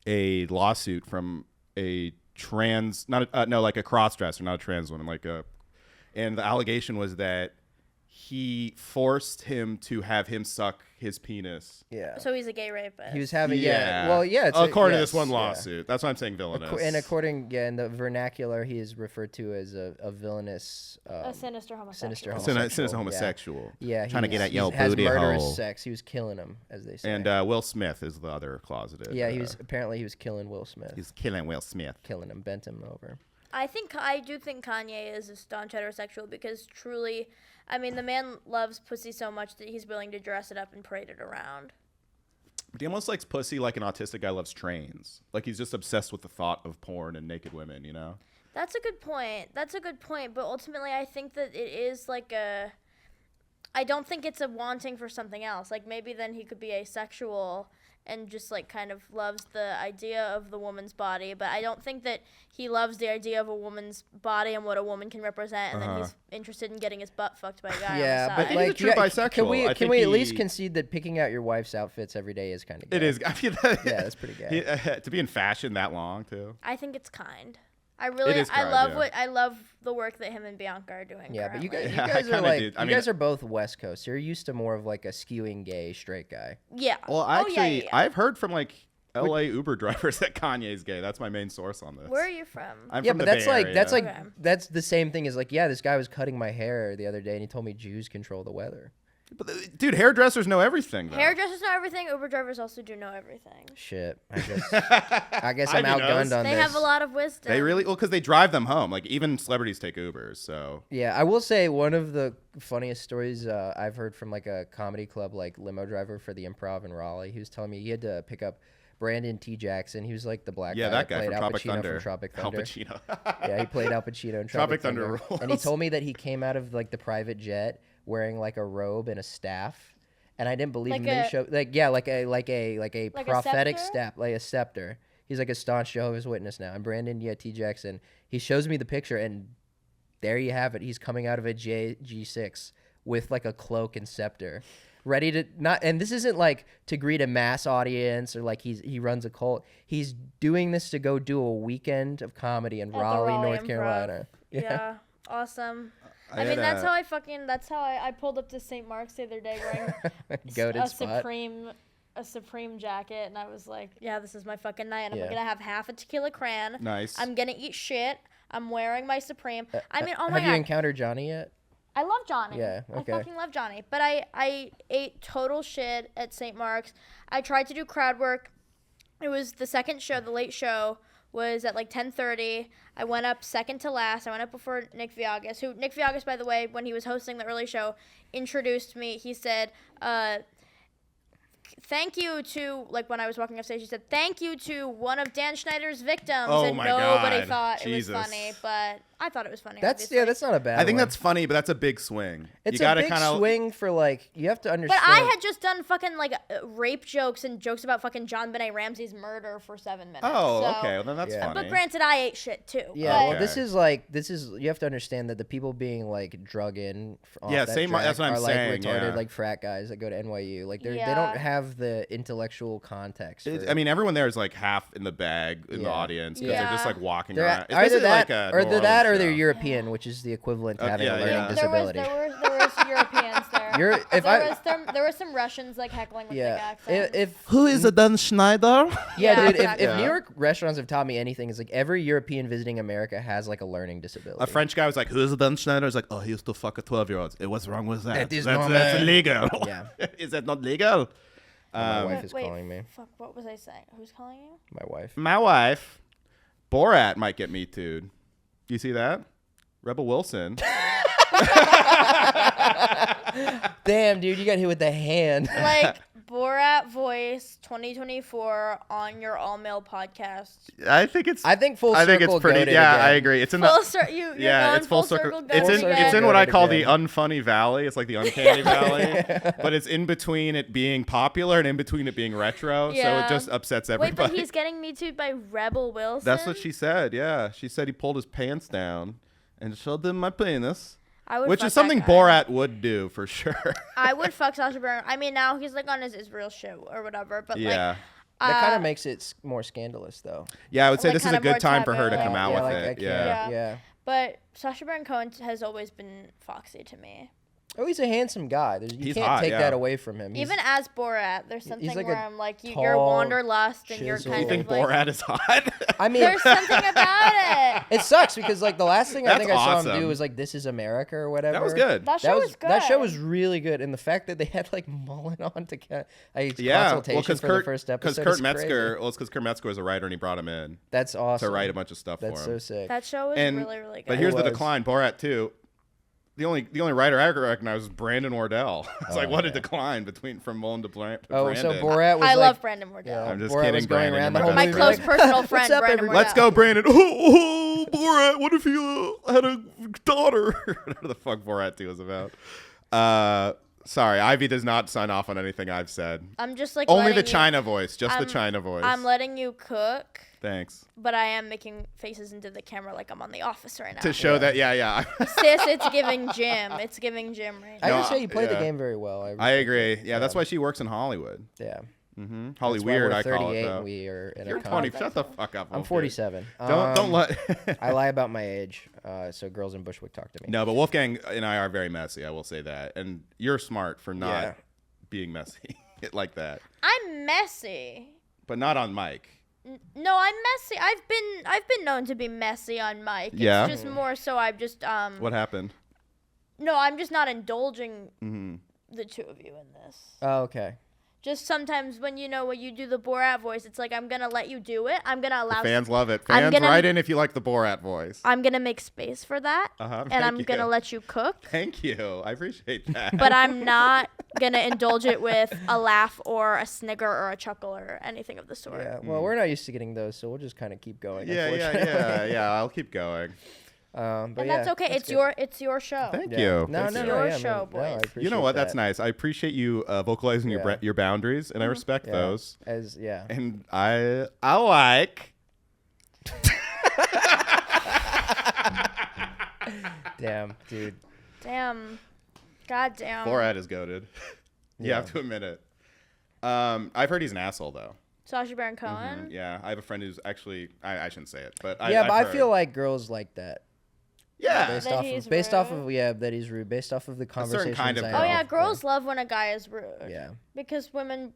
a lawsuit from a like a cross-dresser, not a trans woman, and the allegation was that he forced him to have him suck his penis. Yeah. So he's a gay rapist. He was having according to this one lawsuit. That's why I'm saying villainous. In the vernacular, he is referred to as a villainous, a sinister homosexual. Sinister homosexual. Yeah. Trying to get at your booty hole. Has murderous hole. sex. He was killing him, as they say. And Will Smith is the other closeted. Yeah, he was killing Will Smith. He's killing Will Smith. Killing him, bent him over. I do think Kanye is a staunch heterosexual because truly, I mean, the man loves pussy so much that he's willing to dress it up and parade it around. But he almost likes pussy like an autistic guy loves trains. Like he's just obsessed with the thought of porn and naked women, you know? That's a good point. But ultimately, I think that it is like I don't think it's a wanting for something else. Like maybe then he could be asexual and just like kind of loves the idea of the woman's body, but I don't think that he loves the idea of a woman's body and what a woman can represent, and then he's interested in getting his butt fucked by a guy. Yeah, on the but side. like, he's a true bisexual. Can we at least concede that picking out your wife's outfits every day is kind of gay? It is. I mean, yeah, that's pretty gay. To be in fashion that long too. I think it's kind. I really, It is I crud, love yeah. I love the work that him and Bianca are doing. Yeah, but you currently. guys are kinda like, do. I you mean- guys are both West Coast. You're used to more of like a skewing gay straight guy. Yeah. Well, Oh, yeah, actually, yeah. I've heard from like LA Uber drivers that Kanye's gay. That's my main source on this. Where are you from? I'm Yeah, from but the that's Bay like Area. that's like Okay. that's the same thing as like, yeah, this guy was cutting my hair the other day and he told me Jews control the weather. But dude, hairdressers know everything. Though. Hairdressers know everything. Uber drivers also do know everything. Shit, I guess I'm Ivy knows. outgunned on They this. have a lot of wisdom. They really because they drive them home. Like even celebrities take Ubers. So Yeah, I will say one of the funniest stories I've heard from like a comedy club like limo driver for the Improv in Raleigh. He was telling me he had to pick up Brandon T. Jackson. He was like the black yeah, guy that guy played from Al Tropic Pacino Thunder. from Tropic Al Thunder. Pacino. Yeah, he played Al Pacino in Tropic Tropic Thunder Thunder. rules. And he told me that he came out of like the private jet wearing like a robe and a staff. And I didn't believe Like him. Then he showed like a Like a prophetic scepter? step, like a scepter. He's like a staunch Jehovah's Witness now. And Brandon T. Jackson, he shows me the picture, and there you have it. He's coming out of a G6 with like a cloak and scepter, ready to not. And this isn't like to greet a mass audience or like he runs a cult. He's doing this to go do a weekend of comedy in At the Raleigh, North Improv. Carolina. Yeah. Awesome. I had mean, that's a- how I pulled up to St. Mark's the other day wearing Goated a spot. Supreme jacket, and I was like, yeah, this is my fucking night. I'm Yeah. gonna have half a tequila cran. Nice. I'm gonna eat shit. I'm wearing my Supreme. I mean, oh my Have you god, encountered Johnny yet? I love Johnny. Yeah, okay. I fucking love Johnny. But I ate total shit at St. Mark's. I tried to do crowd work. It was the second show, the late show was at like 10:30. I went up second to last. I went up before Nick Viagas, who Nick Viagas, by the way, when he was hosting the early show, introduced me. He said, thank you to, like when I was walking off stage, he said, thank you to one of Dan Schneider's victims. Oh and my nobody God. thought Jesus. it was funny, but I thought it was funny. That's obviously. that's not a bad. I think one. that's funny, but that's a big swing. It's you gotta a big kinda, swing for like you have to But understand. I had just done fucking like rape jokes and jokes about fucking John Benet Ramsey's murder for 7 minutes. Oh, so, okay. Well, then that's Yeah. funny. But granted, I ate shit too. Yeah, but well, this is you have to understand that the people being like drug in. Off Yeah, that same- track that's what I'm are, saying, Like retarded, yeah. like frat guys that go to NYU. Like they Yeah. don't have the intellectual context. I for- mean, everyone there is like half in the bag in the Yeah. audience because they're just Yeah. like walking they're around. It's either basically that, like a or New they're that, or Orleans they're show. European, which is the equivalent to having yeah, a learning yeah. disability. There was Europeans there. There were some Russians like heckling with big Yeah, accents. if Who is a Dan Schneider? yeah, dude, exactly. if New York restaurants have taught me anything, it's like every European visiting America has like a learning disability. A French guy was like, "Who is a Dan Schneider?" I was like, "Oh, he used to fuck a 12-year-old. What's wrong with that? That is that's normal." illegal. Yeah. Is that not legal? My wife is Wait, calling me. Fuck, what was I saying? Who's calling you? My wife. My wife, Borat might get me too. You see that? Rebel Wilson. Damn, dude, you got hit with the hand. Like Borat voice 2024 on your all male podcast. I think it's. I think full I think circle it's pretty. goated Yeah, again. I agree. It's in Full the. circle. You're Yeah, going it's full circle. It's in. again. It's in what I call the Again. unfunny valley. It's like the uncanny valley, but it's in between it being popular and in between it being retro. So Yeah. it just upsets Wait, everybody. but he's getting me too by Rebel Wilson. That's what she said. Yeah, she said he pulled his pants down and showed them my penis, I would which fuck is something that guy. Borat would do for sure. I would fuck Sacha Baron. I mean, now he's like on his Israel show or whatever. But Yeah. like, That kind of makes it more scandalous, though. Yeah, I would say Like, this is a kinda more good time for her to taboo. come out yeah, with like, I it. can't- Yeah. yeah. But Sacha Baron Cohen has always been foxy to me. Oh, he's a handsome guy. You He's can't hot, take yeah. that away from him. Even as Borat, there's something like where a I'm like, you're tall, wanderlust and you're chiseled- kind You think of like. Borat is hot? I mean, There's something about it. it sucks because like the last thing I That's think I saw him awesome. do was like "This Is America" or whatever. That was good. That show was good. That show was really good, and the fact that they had like Mullen on to get a Yeah, consultation well, because for the first episode. Kurt is Metzger, crazy. well, it's because Kurt Metzger was a writer and he brought him in That's awesome. to write a bunch of stuff That's for him. so sick. That show was And- really, really good. But here's the was. decline. Borat 2. The only writer I recognize was Brandon Wardell. It's like what a decline from Mullen to Brandon. Oh, so Borat was I like, love Brandon Wardell. yeah, I'm just Borat kidding, was going Brandon, around the you're whole my My movie close like, personal friend, up, Brandon everybody? Wardell. Let's go, Brandon. Oh, Borat, what if you had a daughter? Whatever the fuck Borat 2 is about. Sorry, Ivy does not sign off on anything I've said. I'm just like Only the letting you- China voice, just the I'm- China voice. I'm letting you cook, Thanks. but I am making faces into the camera like I'm on The Office right now. To show that, yeah. Sis, it's giving Jim. It's giving Jim right I now. No, gotta say, you played the yeah. game very well. I agree. Yeah, that's why she works in Hollywood. Yeah. Mm-hmm. Holly That's Weird, why I call it. 38. We are in You're a 20. Shut the fuck up. I'm 47. Don't let. I lie about my age, so girls in Bushwick talk to me. No, but Wolfgang and I are very messy. I will say that, and you're smart for not being messy like that. I'm messy, but not on mic. No, I'm messy. I've been known to be messy on mic. It's just more so I've just What happened? No, I'm just not indulging the two of you in this. Oh, okay. Just sometimes when you do the Borat voice, it's like I'm gonna let you do it. I'm gonna allow. The fans love it. Fans, write in if you like the Borat voice. I'm gonna make space for that, and I'm gonna let you cook. Thank you. I appreciate that. But I'm not gonna indulge it with a laugh or a snigger or a chuckle or anything of the sort. Yeah. Well, we're not used to getting those, so we'll just kind of keep going. Yeah. I'll keep going. But and that's okay. It's your show. Thank you. It's your show, boys. You know what? That's nice. I appreciate you vocalizing your boundaries, and I respect those. And I like. Damn, dude. Damn. God damn. Borat is goated. You have to admit it. I've heard he's an asshole though. Sacha Baron Cohen. Yeah, I have a friend who's actually I shouldn't say it, but I feel like girls like that. Yeah, based off of that he's rude. Based off of the conversations. Kind of oh yeah, girls love when a guy is rude. Yeah, because women,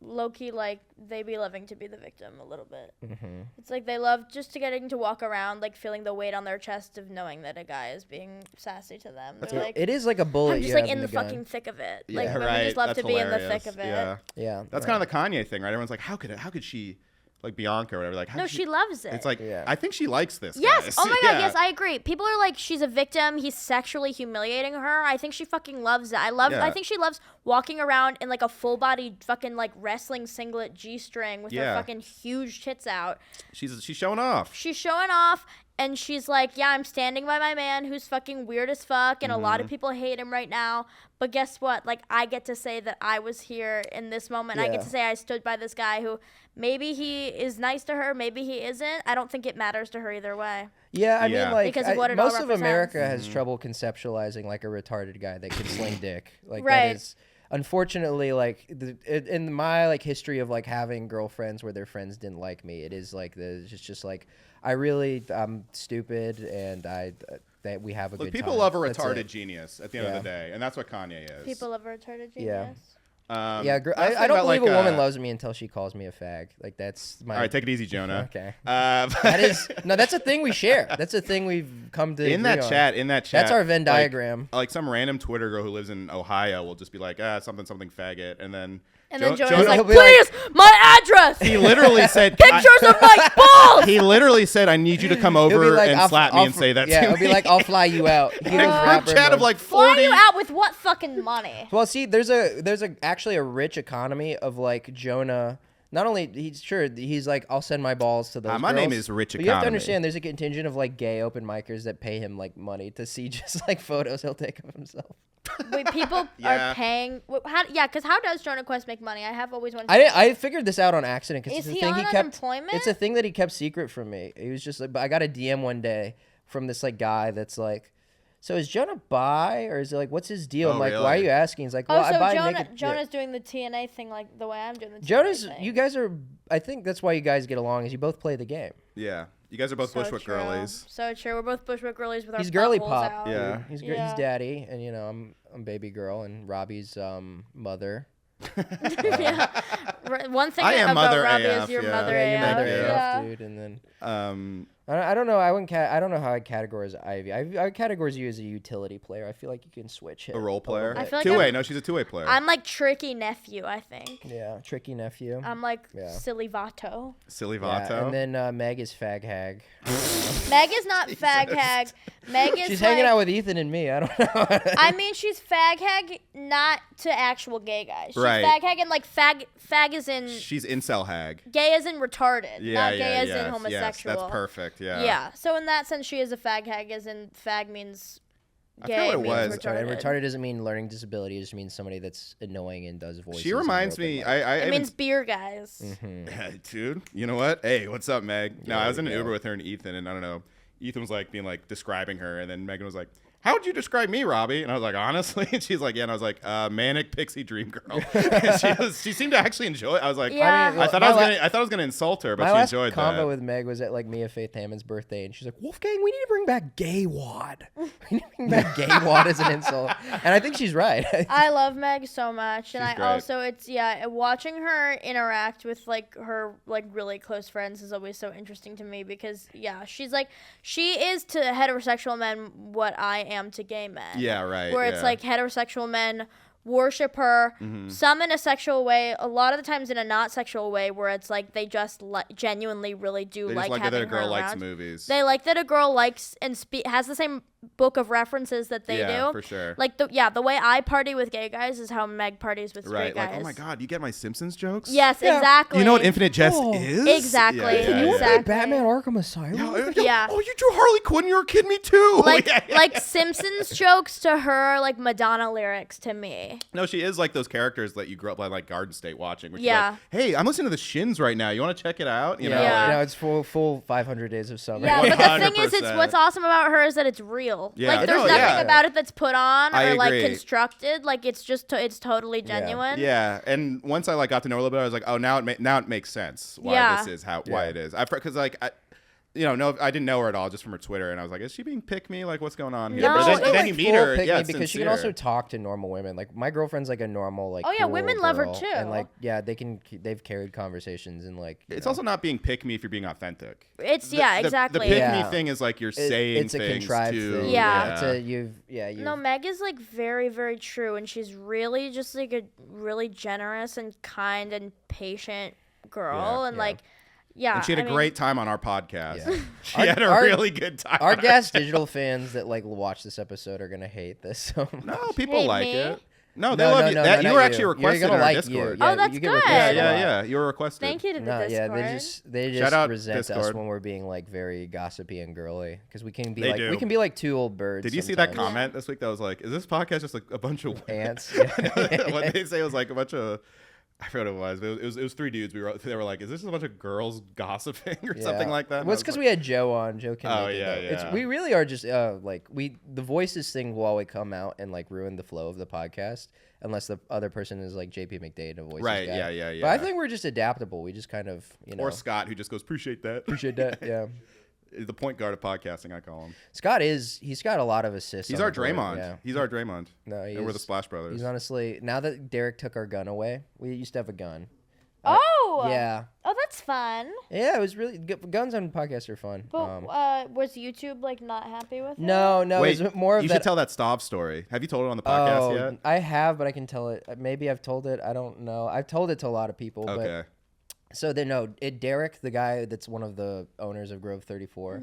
low key, like they be loving to be the victim a little bit. Mm-hmm. It's like they love just to getting to walk around, like feeling the weight on their chest of knowing that a guy is being sassy to them. They're like, it is like a bullet. I'm just like in the fucking thick of it. Yeah, like women just love That's to hilarious. be in the thick of it. Yeah. That's kind of the Kanye thing, right? Everyone's like, how could she? Like Bianca or whatever. Like, no, she loves it. It's like, I think she likes this. Yes. Guys. Oh my God. Yes, I agree. People are like, she's a victim. He's sexually humiliating her. I think she fucking loves it. I think she loves walking around in like a full body fucking like wrestling singlet G-string with her fucking huge tits out. She's showing off. She's showing off. And she's like, yeah, I'm standing by my man who's fucking weird as fuck. And a lot of people hate him right now. But guess what? Like, I get to say that I was here in this moment. I get to say I stood by this guy who maybe he is nice to her. Maybe he isn't. I don't think it matters to her either way. Yeah, I mean, like, because of what it most all of America has trouble conceptualizing, like, a retarded guy that can sling dick. Like, that is... Unfortunately, like in my like history of like having girlfriends where their friends didn't like me, it is like it's just like I'm stupid and that we have a good time. People love a retarded genius at the end of the day, and that's what Kanye is. People love a retarded genius. Yeah. I don't believe a woman loves me until she calls me a fag. Like that's my. All right, take it easy, Jonah. Okay. That's a thing we share. That's a thing we've come to. In that chat. That's our Venn diagram. Like some random Twitter girl who lives in Ohio will just be like, something faggot, and then. Jonah's like, please, my address. He literally said, pictures of my balls. He literally said, I need you to come over and slap me and say that to me. Yeah, he'll be like, I'll fly you out. In a group chat of like 40. Fly you out with what fucking money? Well, see, there's actually a rich economy of like Jonah. Not only he's like, I'll send my balls to those my girls, name is Rich but Economy. you have to understand there's a contingent of like gay open micers that pay him like money to see just like photos he'll take of himself. Wait, people are paying. Because how does Jonah Quest make money? I have always wanted. I figured this out on accident because it's a thing he kept. Unemployment? It's a thing that he kept secret from me. He was just like, but I got a DM one day from this like guy that's like, so is Jonah bi or is it like what's his deal? I'm like, really? Why are you asking? He's like, well, I buy Jonah's doing the TNA thing like the way I'm doing the TNA Jonah's thing. You guys are. I think that's why you guys get along is you both play the game. Yeah. You guys are both Bushwick girlies. So true. We're both Bushwick girlies with our girly pop. Out. Yeah. He's daddy, and I'm baby girl, and Robbie's mother. Yeah. One thing I am about mother Robbie AF, is your yeah. mother AF. AF. Yeah, dude. And then I don't know. I don't know how I'd categorize Ivy. I categorize you as a utility player. I feel like you can switch it. A role player. I feel like two-way. No, she's a two-way player. I'm like tricky nephew. I think. Yeah, tricky nephew. I'm like silly Vato. Silly Vato. Yeah, and then Meg is fag hag. Meg is not fag hag. Meg is. She's hanging out with Ethan and me. I don't know. I mean, she's fag hag, not to actual gay guys. She's right. fag hag and like fag is in. She's incel hag. Gay as in retarded, not gay as in homosexual. Yes, that's perfect. Yeah. Yeah. So in that sense, she is a fag hag, as in fag means gay. I forgot what it was. Retarded. Retarded doesn't mean learning disability. It just means somebody that's annoying and does voices. She reminds me. It means beer guys. Mm-hmm. Dude, you know what? Hey, what's up, Meg? No, I was in an Uber with her and Ethan, and I don't know. Ethan was like being like describing her, and then Megan was like, how would you describe me, Robbie? And I was like, honestly. And she's like, yeah. And I was like, manic pixie dream girl. And she seemed to actually enjoy it. I was like, yeah. I thought I was gonna insult her, but she enjoyed that. My last convo with Meg was at like Mia Faith Hammond's birthday, and she's like, Wolfgang, we need to bring back gay wad. We need to bring back gay wad as an insult. And I think she's right. I love Meg so much. And She's great. also, watching her interact with like her like really close friends is always so interesting to me because she is to heterosexual men what I am to gay men. Yeah, right. Where it's like heterosexual men worship her, some in a sexual way, a lot of the times in a not sexual way, where it's like they just genuinely really do like having that a girl her likes around. movies. They like that a girl likes and has the same book of references that they do. Yeah, for sure. Like the way I party with gay guys is how Meg parties with straight guys. Like, oh my God, you get my Simpsons jokes? Yes, exactly. You know what Infinite Jest is? Exactly. Can you play Batman Arkham Asylum? Yeah. Oh, you drew Harley Quinn. You're kidding me too. Like Simpsons jokes to her, like Madonna lyrics to me. No, she is like those characters that you grew up like Garden State watching. Where she's Yeah. like, hey, I'm listening to the Shins right now. You want to check it out? You know? Yeah. You know, it's full 500 Days of Summer. Yeah, but the thing is, 100%. what's awesome about her is that it's real. Yeah. Like, there's No, nothing about it that's put on I or like agree. constructed. Like, it's just it's totally genuine. Yeah, and once I like got to know her a little bit, I was like, oh, now it makes sense why this is why it is. Because like I didn't know her at all just from her Twitter, and I was like, is she being pick me? Like, what's going on here? No, But then you meet her, because sincere. she can also talk to normal women. Like my girlfriend's like a normal like. Oh yeah, cool women love her girl, too. And like they've carried conversations and like. It's also not being pick me if you're being authentic. It's The exactly. pick me thing is like you're saying it's a things contrived to thing. Yeah. No, Meg is like very, very true, and she's really just like a really generous and kind and patient girl, and like. Yeah, and she had a great time on our podcast. Yeah. She had a really good time. Our Gas Digital fans that like watch this episode are gonna hate this. So no, people Hate like me? it. No, they love you. You were actually requested in our Discord. Oh, that's good. Yeah. You were requested. Thank you to the Discord. Yeah, they just Shout out resent us Discord. when we're being like very gossipy and girrly because we can be They do. like two old birds. Did you see sometimes. that comment this week that was like, is this podcast just like a bunch of ants? What they say was like a bunch of. I forgot what it was. But it was three dudes. They were like, "Is this a bunch of girls gossiping or something like that?" Well, it's because we had Joe on. Joe can. Oh make yeah, it, yeah. We really are just the voices thing will always come out and like ruin the flow of the podcast unless the other person is like JP McDade, a voices right? guy. Yeah. But I think we're just adaptable. We just kind of Or Scott, who just goes, "Appreciate that." Appreciate that. Yeah. The point guard of podcasting, I call him. Scott he's got a lot of assists. He's our Draymond. Yeah. He's our Draymond. No, and we're the Splash Brothers. He's honestly, now that Derek took our gun away, we used to have a gun. Yeah. Oh, that's fun. Yeah, it was really good. Guns on podcasts are fun. But was YouTube like not happy with it? No. Wait, it was more of you that. should tell that Stav story. Have you told it on the podcast yet? I have, but I can tell it. Maybe I've told it. I don't know. I've told it to a lot of people. Okay. But, so Derek, the guy that's one of the owners of Grove 34,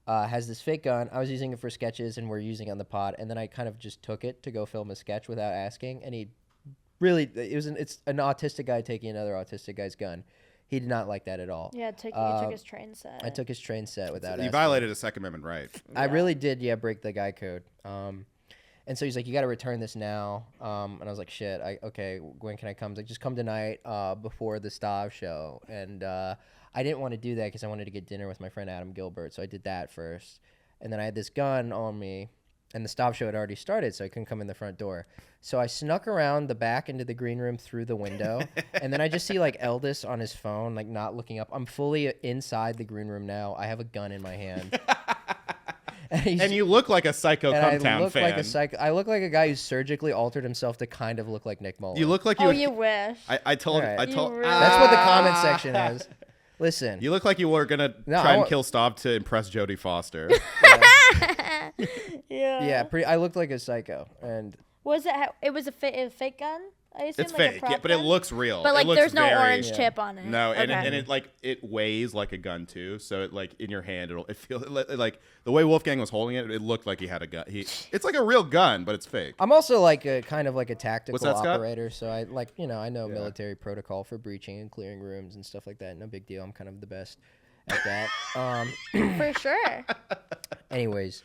has this fake gun. I was using it for sketches, and we're using it on the pod. And then I kind of just took it to go film a sketch without asking, and it's an autistic guy taking another autistic guy's gun. He did not like that at all. Yeah, you took his train set. I took his train set without asking. You violated a Second Amendment right. I really did, break the guy code. And so he's like, you got to return this now. And I was like, shit, okay, when can I come? He's like, just come tonight before the Stav show. And I didn't want to do that because I wanted to get dinner with my friend Adam Gilbert. So I did that first. And then I had this gun on me. And the Stav show had already started, so I couldn't come in the front door. So I snuck around the back into the green room through the window. And then I just see, like, Eldis on his phone, like, not looking up. I'm fully inside the green room now. I have a gun in my hand. And you look like a Psycho Cumtown fan. I look like a guy who surgically altered himself to kind of look like Nick Mullen. You look like you. You wish. I told. Really That's what the comment section is. Listen. You look like you were gonna try and kill Stav to impress Jodie Foster. Yeah. I looked like a psycho. And was it? It was a fake gun. I assume it's like fake, but it looks real. But like, looks there's no orange tip on it. No, and it weighs like a gun too. So it like in your hand, it feels like the way Wolfgang was holding it. It looked like he had a gun. It's like a real gun, but it's fake. I'm also like a kind of like a tactical What's that, operator, so I I know military protocol for breaching and clearing rooms and stuff like that. No big deal. I'm kind of the best at that. For sure. Anyways.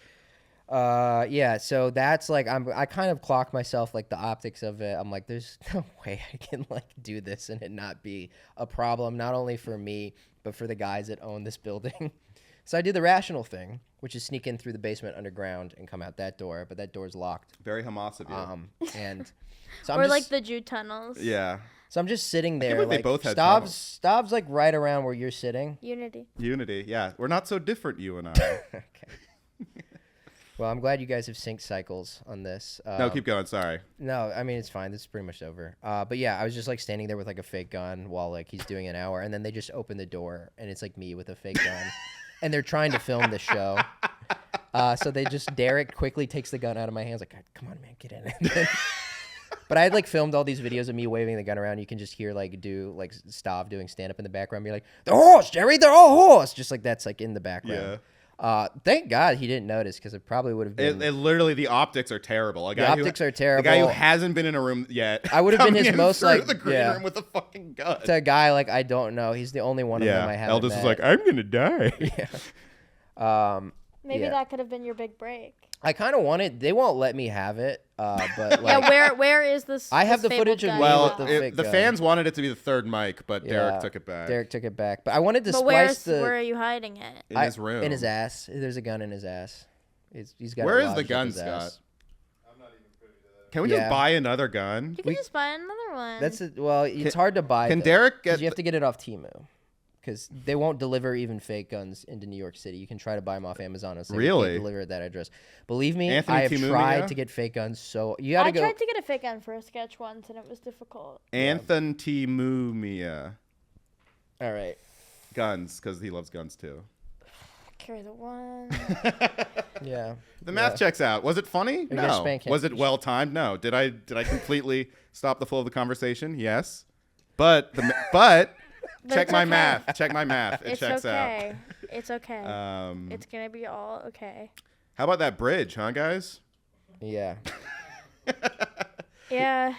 So that's like I kind of clock myself like the optics of it. I'm like, there's no way I can like do this and it not be a problem, not only for me but for the guys that own this building. So I do the rational thing, which is sneak in through the basement underground and come out that door, but that door's locked. Very Hamas of you. And so or like the Jew tunnels. Yeah. So I'm just sitting there. Like, they both had tunnels. Stav's like right around where you're sitting. Unity. Yeah. We're not so different, you and I. Okay. Well, I'm glad you guys have synced cycles on this. No, keep going. Sorry. No, I mean, it's fine. This is pretty much over. But yeah, I was just like standing there with like a fake gun while like he's doing an hour. And then they just open the door and it's like me with a fake gun. And they're trying to film the show. So Derek quickly takes the gun out of my hands. Like, come on, man, get in. But I had like filmed all these videos of me waving the gun around. You can just hear like Stav doing stand up in the background. Be like, the horse, Jerry, they're all horse. Just like that's like in the background. Yeah. Thank God he didn't notice because it probably would have been. It literally, the optics are terrible. The optics are terrible. The guy who hasn't been in a room yet. I would have been his most like the green room with a fucking gun. To a guy like I don't know. He's the only one of them I haven't Eldest met. was like, I'm gonna die. Yeah. Maybe that could have been your big break. I kind of want it. They won't let me have it. But like, yeah, where is this? I have the footage of me with the fans wanted it to be the third mic, but Derek took it back. But I wanted to splice where are you hiding it? In his room. In his ass. There's a gun in his ass. He's got. Where is the gun, Scott? I'm not even privy to that. Can we just buy another gun? You can just buy another one. It's hard to buy. Can Derek get? You have to get it off Temu. Because they won't deliver even fake guns into New York City. You can try to buy them off Amazon and say they can't deliver at that address. Believe me, I have tried to get fake guns. So you gotta go. I tried to get a fake gun for a sketch once, and it was difficult. Anthony Timumia. All right. Guns, because he loves guns too. Carry the one. Yeah. The math checks out. Was it funny? No. Was it well timed? No. Did I completely stop the flow of the conversation? Yes. But check my math. Check my math. It checks out. It's okay. It's gonna be all okay. How about that bridge, huh, guys? Yeah. Yeah.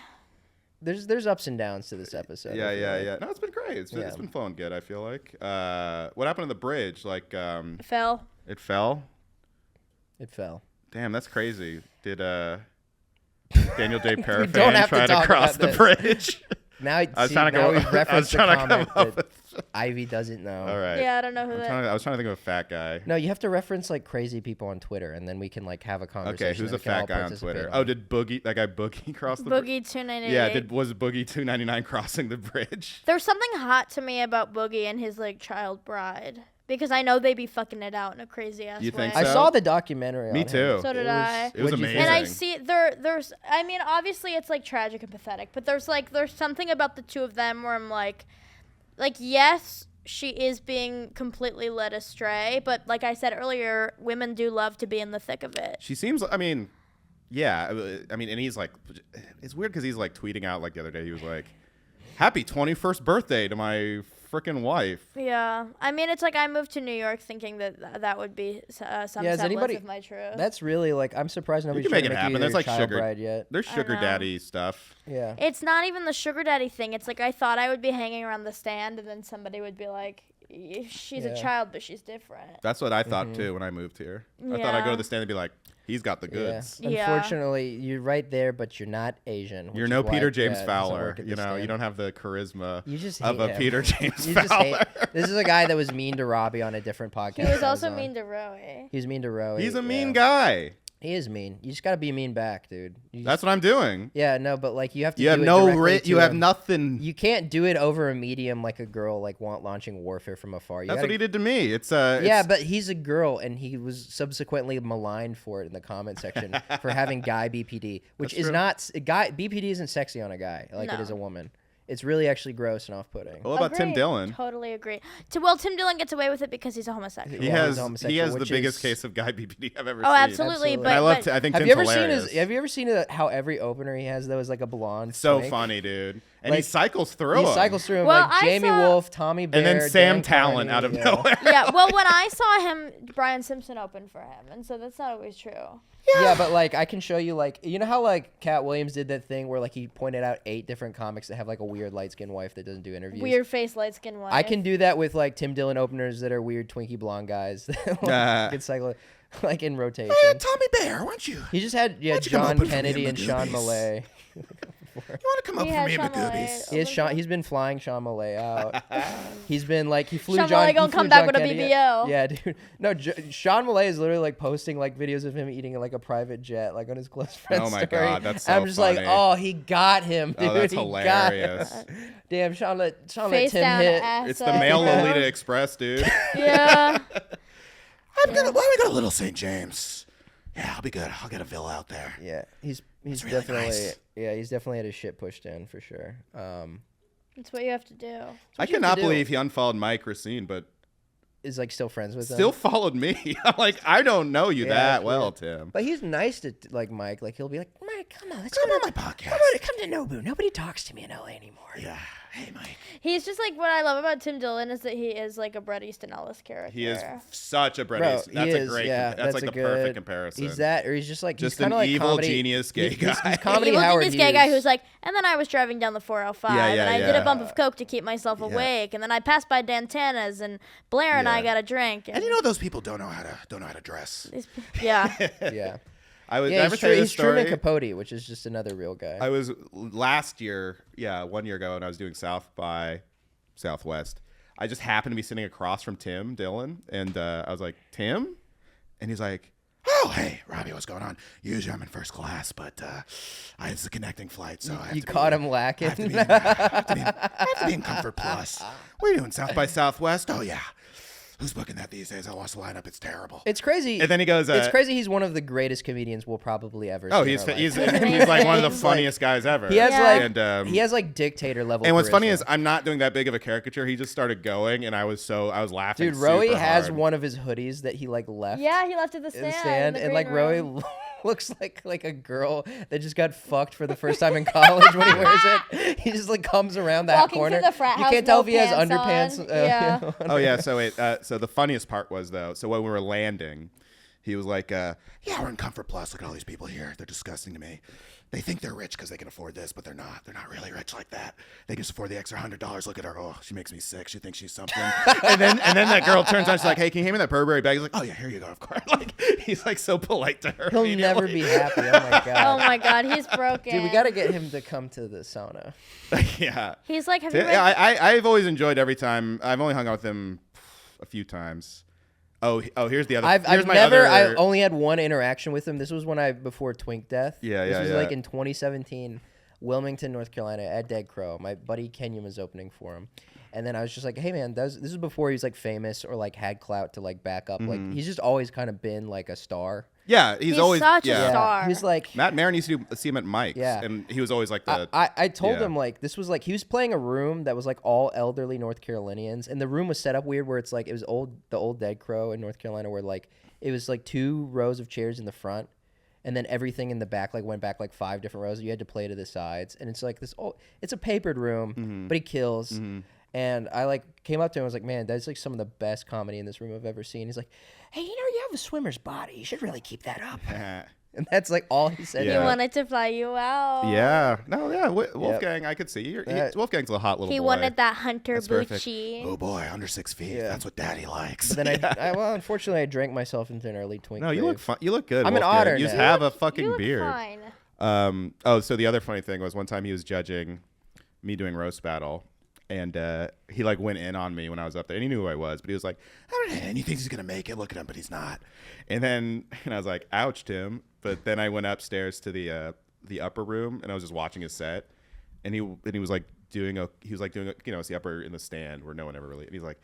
There's ups and downs to this episode. Yeah. No, it's been great. It's been flowing good, I feel like. What happened to the bridge? Like it fell. It fell? It fell. Damn, that's crazy. Did Daniel Day Parafan try to cross the bridge? Now we've referenced the comment that Ivy doesn't know. All right. Yeah, I don't know who that is. I was trying to think of a fat guy. No, you have to reference like crazy people on Twitter, and then we can like have a conversation. Okay, who's a fat guy on Twitter? Oh, did that guy Boogie cross the bridge? Boogie 298. Yeah, was Boogie 299 crossing the bridge? There's something hot to me about Boogie and his like child bride. Because I know they be fucking it out in a crazy ass way. You think so? I saw the documentary. Me too. So did I. It was amazing. And I see there's. I mean, obviously it's like tragic and pathetic, but there's something about the two of them where I'm like, yes, she is being completely led astray, but like I said earlier, women do love to be in the thick of it. She seems. I mean, yeah. I mean, and he's like, it's weird because he's like tweeting out like the other day. He was like, "Happy 21st birthday to my freaking wife." Yeah, I mean, it's like I moved to New York thinking that would be some semblance of my truth. That's really like I'm surprised nobody's you can make it make happen. That's like sugar bride yet. There's sugar daddy stuff. Yeah, it's not even the sugar daddy thing. It's like I thought I would be hanging around the stand, and then somebody would be like, "She's a child, but she's different." That's what I thought too when I moved here. I thought I'd go to the stand and be like, "He's got the goods." Yeah. Unfortunately, you're right there, but you're not Asian. You're no Peter James Fowler. You know, you don't have the charisma of a Peter James Fowler. This is a guy that was mean to Robbie on a different podcast. He was also mean to Rowie. He was mean to Rowie. He's a mean guy. He is mean. You just gotta be mean back, dude. That's what I'm doing. Yeah, no, but like you have to. You have you have nothing. You can't do it over a medium like a girl like launching warfare from afar. That's what he did to me. Yeah, but he's a girl, and he was subsequently maligned for it in the comment section for having guy BPD, which is not guy BPD isn't sexy on a guy like it is a woman. It's really actually gross and off-putting. What about Tim Dillon? Totally agree. Tim Dillon gets away with it because he's a homosexual. He has the biggest case of guy BPD I've ever seen. Oh, absolutely. But I think Tim's hilarious. Have you ever seen how every opener he has though is like a blonde? So funny, dude. And he cycles through them. He cycles through them like Jamie Wolf, Tommy Bear, and then Sam Dan Talent Carney, out of nowhere. Yeah. Well, when I saw him, Brian Simpson opened for him, and so that's not always true. Yeah, but like I can show you like you know how like Cat Williams did that thing where like he pointed out 8 different comics that have like a weird light skinned wife that doesn't do interviews. Weird face light skinned wife. I can do that with like Tim Dillon openers that are weird Twinkie blonde guys that can cycle like in rotation. Tommy Bear, why don't you? He just had John Kennedy and Sean Malay. for. You want to come up for me in the goobies? He's been flying Sean Malay out. He's been like, he flew Sean John. Malay gonna come back with a BBL. Yeah, dude. No, Sean Malay is literally like posting like videos of him eating like a private jet, like on his close friend's Oh my story. God, that's so I'm just funny. like, oh, he got him, dude. Oh, that's he hilarious. Got him. Damn, Sean let Tim Face down, hit. ass It's up, the male you know? Lolita Express, dude. Yeah. Why don't we go to Little St. James? Yeah, I'll be good. I'll get a villa out there. Yeah, he's really definitely nice. Yeah, he's definitely had his shit pushed in for sure. That's what you have to do. I cannot believe he unfollowed Mike Racine, but is like still friends with him. still followed me. I'm like, I don't know you that well, yeah. Tim. But he's nice to like Mike. Like he'll be like, Mike, come on, let's Come go on to my podcast. Come to Nobu. Nobody talks to me in LA anymore. Yeah. Hey, Mike. He's just like, what I love about Tim Dillon is that he is like a Bret Easton Ellis character. He is such a Bret Bro, Easton. That's he a is, great. yeah, that's like a the good, perfect comparison. He's that, or he's just like just he's kind an of like evil comedy, genius gay guy. He's comedy Evil Howard genius gay guy Hughes. who's like, and then I was driving down the 405, and I did a bump of coke to keep myself awake, and then I passed by Dantana's, and Blair and I got a drink. And you know those people don't know how to dress. Yeah. Yeah. I was. Yeah, Ever say this he's Truman story? Capote, which is just another real guy. I was last year, 1 year ago, when I was doing South by Southwest. I just happened to be sitting across from Tim Dillon, and I was like, Tim? And he's like, oh, hey, Robbie, what's going on? Usually I'm in first class, but it's a connecting flight, so I have you to caught be, him lacking. I have to be in Comfort Plus. What are you doing, South by Southwest? Oh, yeah. Who's booking that these days? I watch the lineup. It's terrible. It's crazy. And then he goes, it's crazy. He's one of the greatest comedians we'll probably ever see. Oh, he's like one of the funniest guys ever. He has he has like dictator level. And what's charisma. funny is I'm not doing that big of a caricature. He just started going, and I was laughing. Dude, Rowie super has hard. one of his hoodies that he like left. Yeah, he left at the in the stand. and like Rowie looks like a girl that just got fucked for the first time in college when he wears it. He just like comes around that Walking corner. through the frat You house, can't tell no if he has pants underpants. on. Yeah. Oh yeah. So the funniest part was though. So when we were landing, he was like, "Yeah, we're in Comfort Plus. Look at all these people here. They're disgusting to me. They think they're rich because they can afford this, but they're not. They're not really rich like that. They can just afford the extra $100. Look at her. Oh, she makes me sick. She thinks she's something." and then that girl turns on. She's like, "Hey, can you hand me that Burberry bag?" He's like, "Oh yeah, here you go. Of course." Like he's like so polite to her. He'll never be happy. Oh my god. Oh my god, he's broken. Dude, we got to get him to come to the sauna. Yeah. He's like, have you read? Yeah, I've always enjoyed every time. I've only hung out with him a few times. Oh, here's the other. I only had one interaction with him. This was before Twink Death. This was like in 2017, Wilmington, North Carolina, at Dead Crow. My buddy Kenya was opening for him. And then I was just like, hey man, this is before he was like famous or like had clout to like back up. Like he's just always kind of been like a star. Yeah, he's always such a star. He's like Matt Maron used to see him at Mike's, and he was always like the. I told him like this was like he was playing a room that was like all elderly North Carolinians, and the room was set up weird where it's like it was the old Dead Crow in North Carolina where like it was like 2 rows of chairs in the front, and then everything in the back like went back like 5 different rows. You had to play to the sides, and it's like this. It's a papered room, but he kills. And I like came up to him and was like, man, that's like some of the best comedy in this room I've ever seen. He's like, hey, you have a swimmer's body. You should really keep that up. And that's like all he said. He wanted to fly you out. Yeah. No, yeah. Wolfgang, I could see. Wolfgang's a hot little boy. He wanted that Hunter Bucci. Oh boy, under 6 feet. Yeah. That's what daddy likes. But then well, unfortunately, I drank myself into an early twink. No, you look fun. You look good. I'm Wolfgang. an otter. You just now. have a fucking you look beard. Fine. So the other funny thing was one time he was judging me doing roast battle. And he like went in on me when I was up there, and he knew who I was, but he was like, "I don't know, and he thinks he's gonna make it. Look at him, but he's not." And I was like, "Ouch, Tim." But then I went upstairs to the upper room, and I was just watching his set, and he was like doing it's the upper in the stand where no one ever really. And he's like,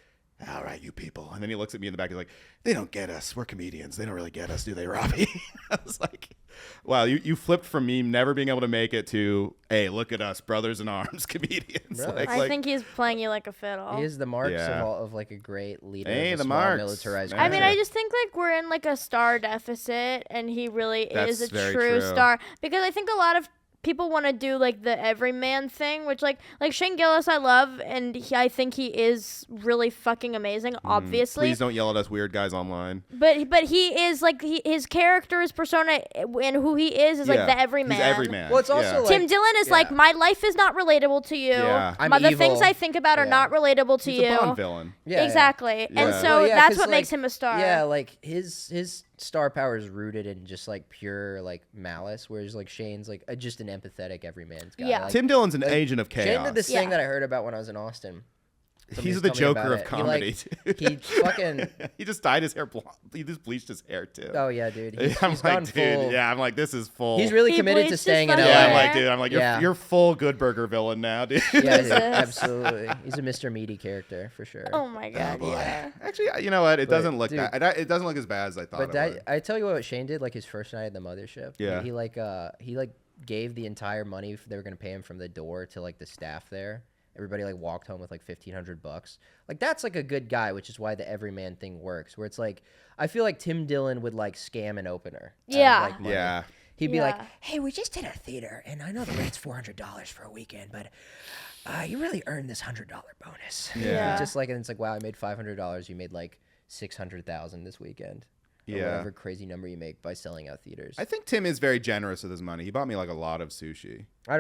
"All right, you people." And then he looks at me in the back. He's like, "They don't get us. We're comedians. They don't really get us, do they, Robbie?" I was like, wow, you flipped from me never being able to make it to, hey, look at us, brothers in arms, comedians. Really? I think he's playing you like a fiddle. He is the marks of like a great leader. Hey, of a the small marks. militarized. I mean, I just think like we're in like a star deficit, and he really is a very true true. star, because I think a lot of people want to do like the everyman thing, which like Shane Gillis I love, and I think he is really fucking amazing, obviously. Please don't yell at us weird guys online. But he is like his character, his persona, and who he is like the everyman. He's everyman. Well, it's also like, Tim Dillon is like, my life is not relatable to you. Yeah. The things I think about are not relatable to He's you. a Bond villain. Yeah, exactly. Yeah. And so Well, that's what like, makes him a star. Yeah, like his star power is rooted in just like pure like malice, whereas like Shane's like just an empathetic everyman's guy. Yeah. Like, Tim Dillon's an agent of chaos. Shane did this thing that I heard about when I was in Austin. He's the Joker of comedy. He fucking. He just dyed his hair blonde. He just bleached his hair too. Oh yeah, dude. He's gone full. Yeah, I'm like, this is full. He's really committed to staying in LA. Yeah, I'm like, you're full Good Burger villain now, dude. Yeah, dude, absolutely. He's a Mr. Meaty character for sure. Oh my god, yeah. Actually, you know what? It doesn't look it doesn't look as bad as I thought. But I tell you what Shane did, like his first night at the mothership. Yeah. He gave the entire money they were gonna pay him from the door to like the staff there. Everybody like walked home with like $1,500. Like that's like a good guy, which is why the everyman thing works. Where it's like I feel like Tim Dillon would like scam an opener. Yeah. Yeah. He'd be like, "Hey, we just did a theater, and I know the rate's $400 for a weekend, but you really earned this $100 bonus." Yeah. Just like, and it's like, wow, I made $500. You made like $600,000 this weekend. Or whatever crazy number you make by selling out theaters. I think Tim is very generous with his money. He bought me like a lot of sushi. I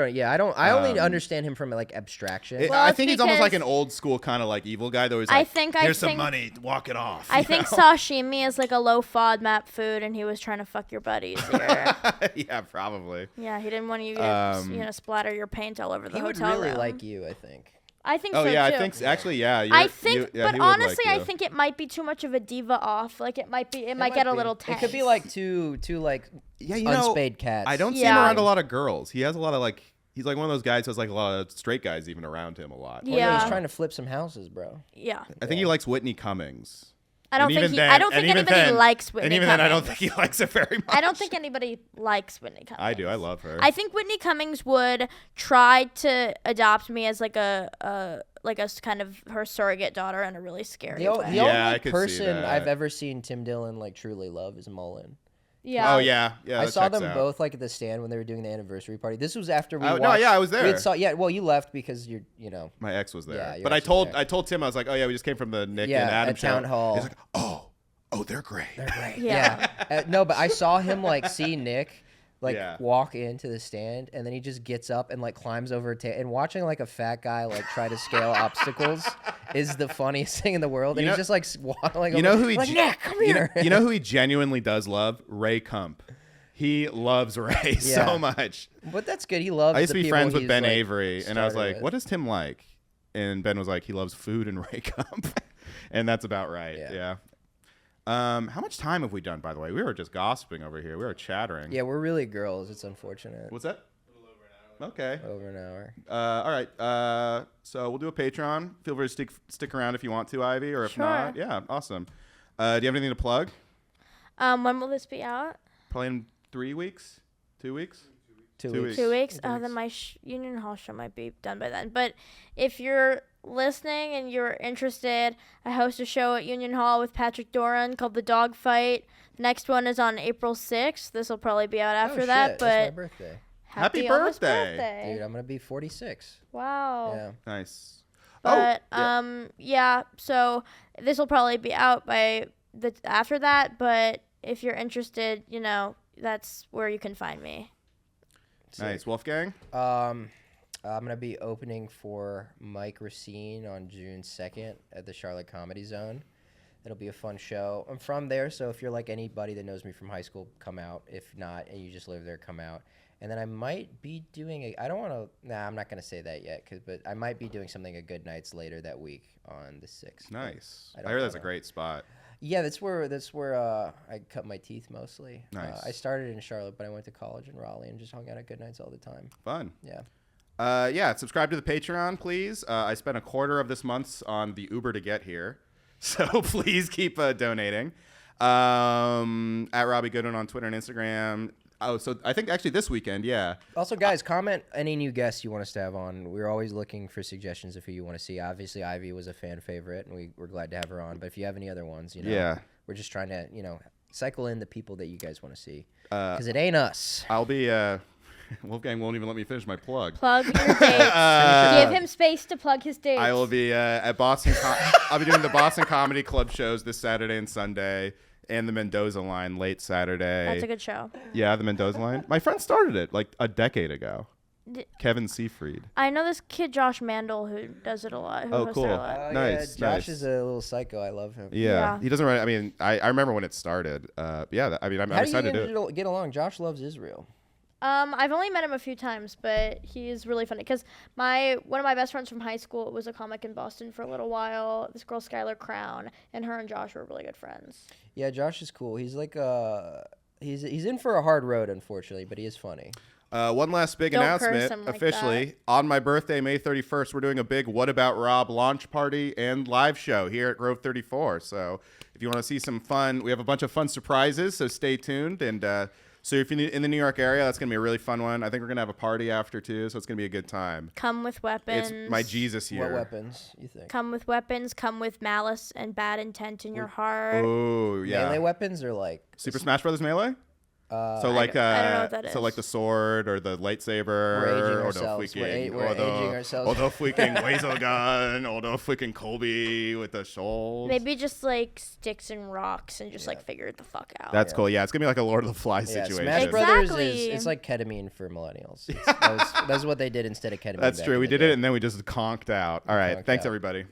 only understand him from like abstraction. I think he's almost like an old school kind of like evil guy. Though he's like, here's some money, walk it off. I think sashimi is like a low FODMAP food, and he was trying to fuck your buddies here. Yeah, probably. Yeah, he didn't want you to splatter your paint all over the hotel room. He would really like you, I think. I think so, too. I think actually, yeah. But honestly, I think it might be too much of a diva off. Like it might get a little tense. It could be like too like unspayed cats. I don't see him around a lot of girls. He has a lot of like. He's like one of those guys who has like a lot of straight guys even around him a lot. Yeah, he's trying to flip some houses, bro. Yeah. I think he likes Whitney Cummings. I don't think anybody likes Whitney Cummings. And even then, I don't think he likes it very much. I don't think anybody likes Whitney Cummings. I do. I love her. I think Whitney Cummings would try to adopt me as like a kind of her surrogate daughter in a really scary way. The only person I've ever seen Tim Dillon like truly love is Mullen. Yeah. Oh yeah. I saw them both like at the stand when they were doing the anniversary party. This was after we watched. No, yeah, I was there. Well, you left because you know. My ex was there. Yeah, but I told Tim, I was like, oh yeah, we just came from the Nick and Adam show. Town Hall. He's like, oh, they're great. They're great. Yeah. No, but I saw him like see Nick walk into the stand, and then he just gets up and like climbs over and watching like a fat guy like try to scale obstacles is the funniest thing in the world. And he's just like waddling. Nick, come here. You know who he genuinely does love? Ray Kump. He loves Ray so much. But that's good. He loves. I used to be friends with Ben Avery, and I was like, with. "What does Tim like?" And Ben was like, "He loves food and Ray Kump," and that's about right. Yeah. How much time have we done, by the way? We were just gossiping over here. We were chattering. Yeah, we're really girls. It's unfortunate. What's that? A little over an hour. Okay. Over an hour. All right. So we'll do a Patreon. Feel free to stick around if you want to, Ivy, or if not. Yeah, awesome. Do you have anything to plug? When will this be out? Probably in 3 weeks? 2 weeks? 2 weeks. 2 weeks? Oh, then my Union Hall show might be done by then. But if you're listening and you're interested, I host a show at Union Hall with Patrick Doran called The Dog Fight. Next one is on April 6th. This will probably be out after that. But that's my birthday. Happy birthday. Dude, I'm going to be 46. Wow. Yeah. Nice. But so this will probably be out by after that, but if you're interested, that's where you can find me. Nice. Wolfgang? I'm going to be opening for Mike Racine on June 2nd at the Charlotte Comedy Zone. It'll be a fun show. I'm from there, so if you're like anybody that knows me from high school, come out. If not, and you just live there, come out. And then I might be doing I'm not going to say that yet, but I might be doing something at Good Nights later that week on the 6th. Nice. I heard that's a great spot. Yeah, that's where I cut my teeth mostly. Nice. I started in Charlotte, but I went to college in Raleigh and just hung out at Good Nights all the time. Fun. Yeah. Subscribe to the Patreon, please. I spent a quarter of this month on the Uber to get here, so please keep donating. At Robbie Goodwin on Twitter and Instagram. Oh, so I think actually this weekend, yeah. Also, guys, comment any new guests you want us to have on. We're always looking for suggestions of who you want to see. Obviously, Ivy was a fan favorite, and we're glad to have her on. But if you have any other ones, we're just trying to, cycle in the people that you guys want to see. Because it ain't us. I'll be... Wolfgang won't even let me finish my plug. Plug your dates. Give him space to plug his dates. I will be at Boston. I'll be doing the Boston Comedy Club shows this Saturday and Sunday, and the Mendoza Line late Saturday. That's a good show. Yeah, the Mendoza Line. My friend started it like a decade ago. Kevin Seafried. I know this kid Josh Mandel who does it a lot. Who Oh, hosts cool. it a lot. Nice. Yeah, Josh is a little psycho. I love him. Yeah. He doesn't. I mean, I remember when it started. I'm excited to do it. Get along? Josh loves Israel. I've only met him a few times, but he's really funny because one of my best friends from high school was a comic in Boston for a little while. This girl Skylar Crown, and her and Josh were really good friends. Yeah, Josh is cool. He's like he's in for a hard road, unfortunately, but he is funny. One last big announcement. Officially, on my birthday, May 31st, we're doing a big What About Rob launch party and live show here at Grove 34. So if you want to see some fun, we have a bunch of fun surprises, so stay tuned. And so if you're in the New York area, that's going to be a really fun one. I think we're going to have a party after, too, so it's going to be a good time. Come with weapons. It's my Jesus year. What weapons, you think? Come with weapons. Come with malice and bad intent in your heart. Oh, yeah. Melee weapons or like... Super Smash Brothers Melee? I don't know what that is. So like the sword or the lightsaber we're or the freaking laser gun or the freaking Kobe with the shoals. Maybe just like sticks and rocks and just like figure it the fuck out. That's cool. Yeah, it's gonna be like a Lord of the Flies situation. Smash Brothers it's like ketamine for millennials. That's what they did instead of ketamine. That's true. We did it and then we just conked out. All right. Thanks everybody.